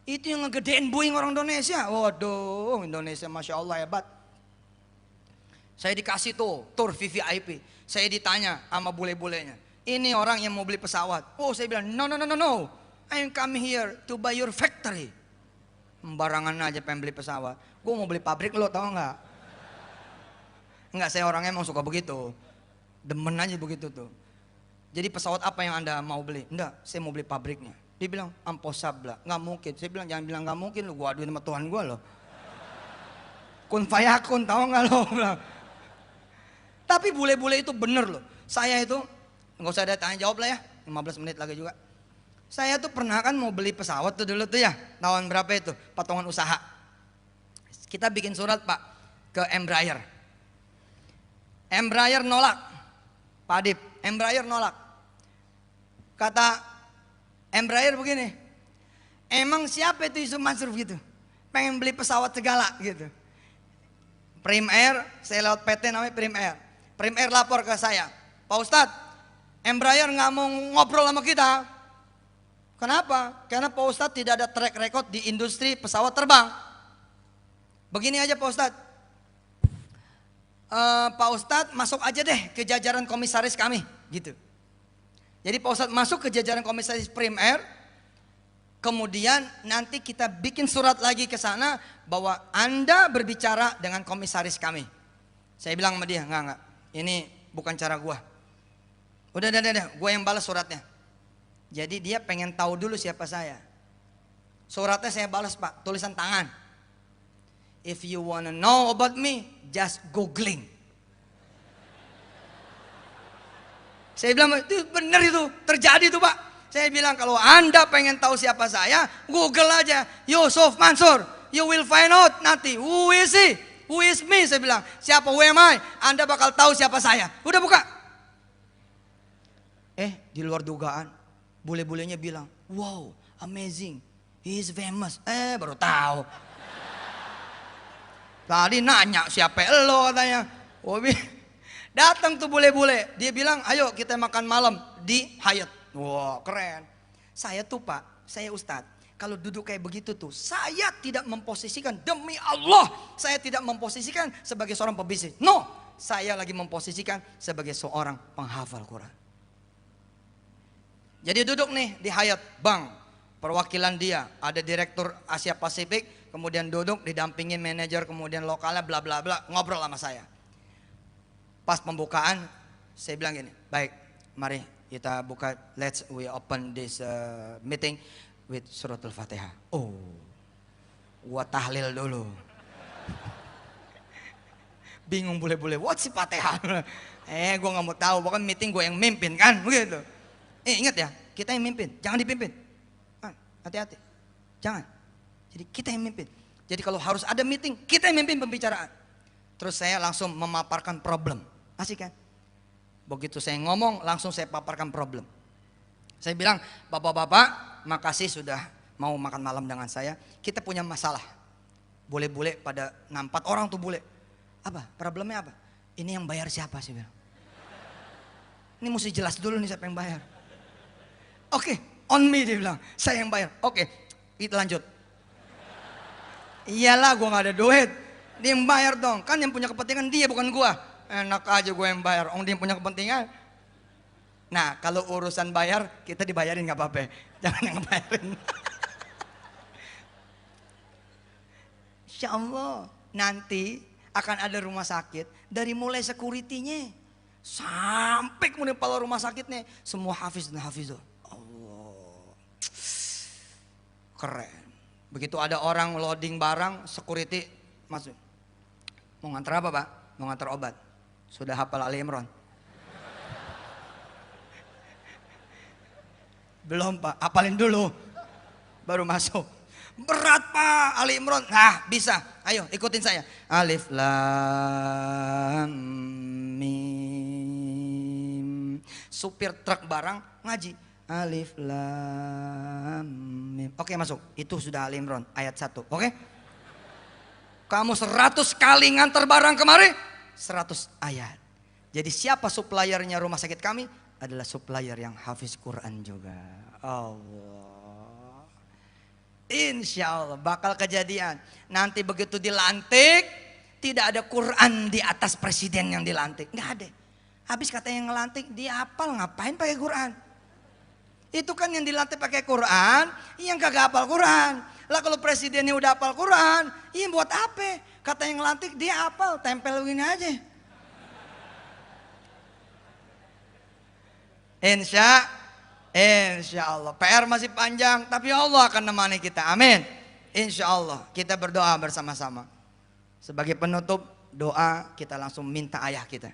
Itu yang ngegedein Boeing orang Indonesia. Waduh, Indonesia Masya Allah hebat. Saya dikasih tuh tour VVIP. Saya ditanya sama bule-bulenya, ini orang yang mau beli pesawat. Oh saya bilang no. I'm coming here to buy your factory. Sembarangan aja pengen beli pesawat. Gue mau beli pabrik lo tau gak? Enggak, saya orangnya emang suka begitu. Demen aja begitu tuh. Jadi pesawat apa yang Anda mau beli? Enggak, saya mau beli pabriknya. Dia bilang impossible, nggak mungkin. Saya bilang jangan bilang nggak mungkin, lu gua aduin sama Tuhan gua loh. Kun fayakun, tahu nggak lo? Tapi bule-bule itu bener loh. Saya itu nggak usah ada tanya jawab lah ya, 15 menit lagi juga. Saya tuh pernah kan mau beli pesawat tuh dulu tuh ya, tahun berapa itu, patungan usaha. Kita bikin surat Pak ke Embraer. Embraer nolak, Pak Adib, Embraer nolak. Kata Embraer begini, emang siapa itu Yusuf Mansur gitu, pengen beli pesawat segala gitu. Prim Air, saya lewat PT namanya Prim Air. Prim Air lapor ke saya, Pak Ustadz, Embraer nggak mau ngobrol sama kita. Kenapa? Karena Pak Ustadz tidak ada track record di industri pesawat terbang. Begini aja Pak Ustadz, Pak Ustadz masuk aja deh ke jajaran komisaris kami, gitu. Jadi Pak Ustadz masuk ke jajaran komisaris Prim Air, kemudian nanti kita bikin surat lagi ke sana bahwa Anda berbicara dengan komisaris kami. Saya bilang sama dia, enggak, ini bukan cara gua. Udah, gua yang balas suratnya. Jadi dia pengen tahu dulu siapa saya. Suratnya saya balas Pak, tulisan tangan. If you wanna know about me, just googling. Saya bilang itu benar, itu terjadi itu Pak. Saya bilang kalau Anda pengen tahu siapa saya, Google aja Yusuf Mansur. You will find out nanti who is he, who is me. Saya bilang siapa, who am I? Anda bakal tahu siapa saya. Udah buka. Di luar dugaan, bule-bulenya bilang, wow, amazing, he is famous. Baru tahu. Tadi nanya siapa lo katanya. Datang tuh bule-bule, dia bilang ayo kita makan malam di Hyatt. Wah keren. Saya tuh Pak, saya Ustadz, kalau duduk kayak begitu tuh saya tidak memposisikan, demi Allah saya tidak memposisikan sebagai seorang pebisnis. No, saya lagi memposisikan sebagai seorang penghafal Quran. Jadi duduk nih di Hyatt, Bang, perwakilan dia, ada direktur Asia Pasifik, kemudian duduk didampingin manajer, kemudian lokalnya bla bla bla, ngobrol sama saya. Pas pembukaan, saya bilang gini, baik, mari kita buka, we open this meeting with suratul Fatihah. Oh, gua tahlil dulu. Bingung bule-bule, what sih Fatihah? Gua nggak mau tahu, pokoknya meeting gua yang mimpin kan, begitu. Ingat ya, kita yang mimpin, jangan dipimpin. Hati-hati, jangan. Jadi kita yang mimpin. Jadi kalau harus ada meeting, kita yang mimpin pembicaraan. Terus saya langsung memaparkan problem. Asik kan? Begitu saya ngomong, langsung saya paparkan problem. Saya bilang, bapak-bapak, makasih sudah mau makan malam dengan saya. Kita punya masalah. Bule-bule pada 4 orang tuh bule. Apa? Problemnya apa? Ini yang bayar siapa? Saya bilang. Ini mesti jelas dulu nih siapa yang bayar. Oke, on me dia bilang, saya yang bayar. Oke, kita lanjut. Iyalah gue gak ada duit. Dia yang bayar dong, kan yang punya kepentingan dia bukan gue. Enak aja gue yang bayar, dia yang punya kepentingan. Nah kalau urusan bayar, kita dibayarin gak apa-apa. Jangan yang bayarin. Insya Allah nanti akan ada rumah sakit. Dari mulai security-nya sampai kemudian kepala rumah sakitnya, semua hafiz dan hafizul. Allah, keren. Begitu ada orang loading barang, security masuk. Mau ngantar apa Pak? Mau ngantar obat. Sudah hafal Ali Imran? Belum Pak, hafalin dulu. Baru masuk. Berat Pak, Ali Imran. Nah bisa, ayo ikutin saya. Alif Lam Mim. Supir truk barang ngaji. Alif Lam Mim. Oke masuk, itu sudah Ali Imran ayat 1. Oke. Kamu 100 kali ngantar barang kemari, 100 ayat. Jadi siapa suppliernya rumah sakit kami? Adalah supplier yang hafiz Quran juga. Allah. Insya Allah bakal kejadian. Nanti begitu dilantik, tidak ada Quran di atas presiden yang dilantik. Nggak ada. Habis katanya yang ngelantik, dia hafal ngapain pakai Quran? Itu kan yang dilantik pakai Quran, yang kagak hafal Quran. Lah kalau presidennya udah hafal Quran, iya buat apa? Kata yang ngelantik dia hafal, tempel begini aja. Insya Allah. PR masih panjang, tapi Allah akan menemani kita. Amin. Insya Allah. Kita berdoa bersama-sama. Sebagai penutup doa, kita langsung minta ayah kita.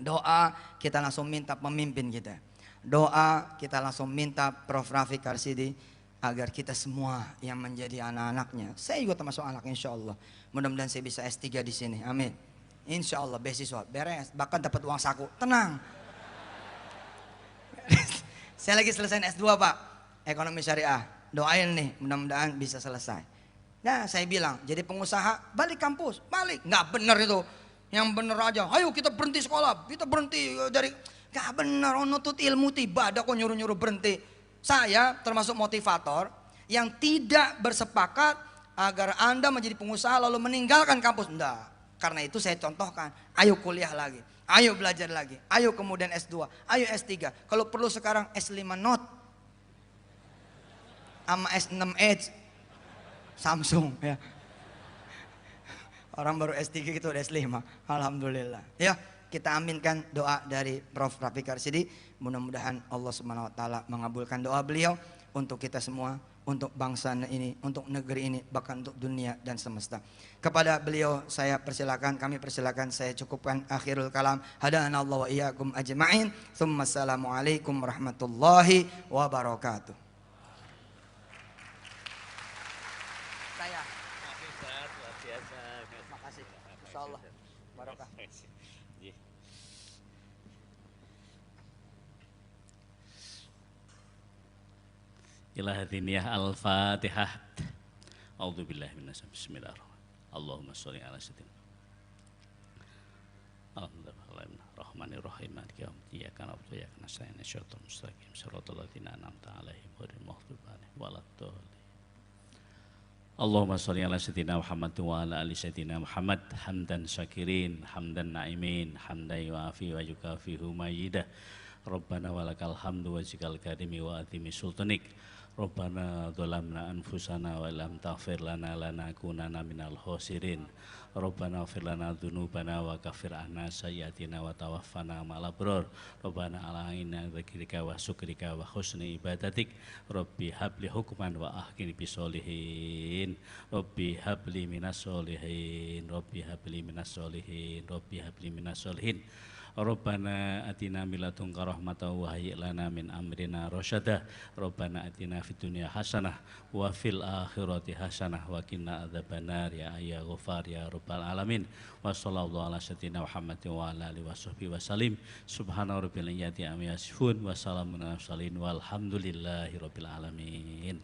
Doa, kita langsung minta pemimpin kita. Doa, kita langsung minta Prof. Rafiq Karsidi agar kita semua yang menjadi anak-anaknya. Saya juga termasuk anak, insya Allah. Mudah-mudahan saya bisa S3 di sini. Amin. Insya Allah beasiswa beres, bahkan dapat uang saku. Tenang. Saya lagi selesai S2 Pak, ekonomi syariah. Doain nih, mudah-mudahan bisa selesai. Nah saya bilang, jadi pengusaha balik kampus, balik. Nggak bener itu, yang bener aja. Ayo kita berhenti sekolah, kita berhenti dari. Nggak bener, nutut ilmu tiba ada kok nyuruh-nyuruh berhenti. Saya termasuk motivator yang tidak bersepakat agar Anda menjadi pengusaha lalu meninggalkan kampus. Enggak, karena itu saya contohkan, ayo kuliah lagi. Ayo belajar lagi, ayo kemudian S2, ayo S3. Kalau perlu sekarang S5 Note sama S6 Edge Samsung ya. Orang baru S3 gitu udah S5. Alhamdulillah. Ya, kita aminkan doa dari Prof. Rafiq Karsidi. Mudah-mudahan Allah Subhanahu wa taala mengabulkan doa beliau untuk kita semua, untuk bangsa ini, untuk negeri ini, bahkan untuk dunia dan semesta. Kepada beliau saya persilakan, kami persilakan, saya cukupkan akhirul kalam. Hadanallahu wa iyyakum ajma'in. Assalamualaikum warahmatullahi wabarakatuh. Saya. Luar biasa. Makasih. Insyaallah. Barokah. Ilahatiniyah al-fatihah. A'udzubillahi minasyaitonir rajim. Bismillahirrahmanirrahim. Allahumma sholli ala sayyidina. Bismillahirrahmanirrahim. Maliki yaumiddin. Iyyaka na'budu wa iyyaka nasta'in. Ihdinas mustaqim. Shiratal ladzina an'amta 'alaihim ghairil maghdubi 'alaihim waladdallin. Allahumma sholli ala sayyidina Muhammad wa ala ali sayyidina Muhammad. Hamdan syakirin, hamdan na'imin, hamdan yu'afi wa yukafihu mayyidah. Rabbana walakal hamdu wa jikal karimi wa atimi sultanik. Rabbana dzalamna anfusana wa lam taghfir lana lanakunanna minal khosirin. Rabbana ighfir lana dzunubana wa kaffir 'anna sayyi'atina wa tawaffana ma'al abrar. Rabbana alaina dzikrika wa syukrika wa husni ibadatik. Rabbi habli hukman wa ahkini bisolihin. Rabbi habli minas solihin. Rabbi habli minas solihin. Rabbi habli minas solihin. Rabbana atina min ladunka rahmatan wa hayyi' lana min amrina rasyada. Rabbana atina fid dunya hasanah wa fil akhirati hasanah wa qina adzabannar ya ayya ghafar ya rabbal alamin. Wa sallallahu ala sayyidina Muhammadin wa ala alihi washabbihi wasallim. Subhana rabbil izzati amma yasifun wa salamun alal mursalin walhamdulillahi rabbil alamin.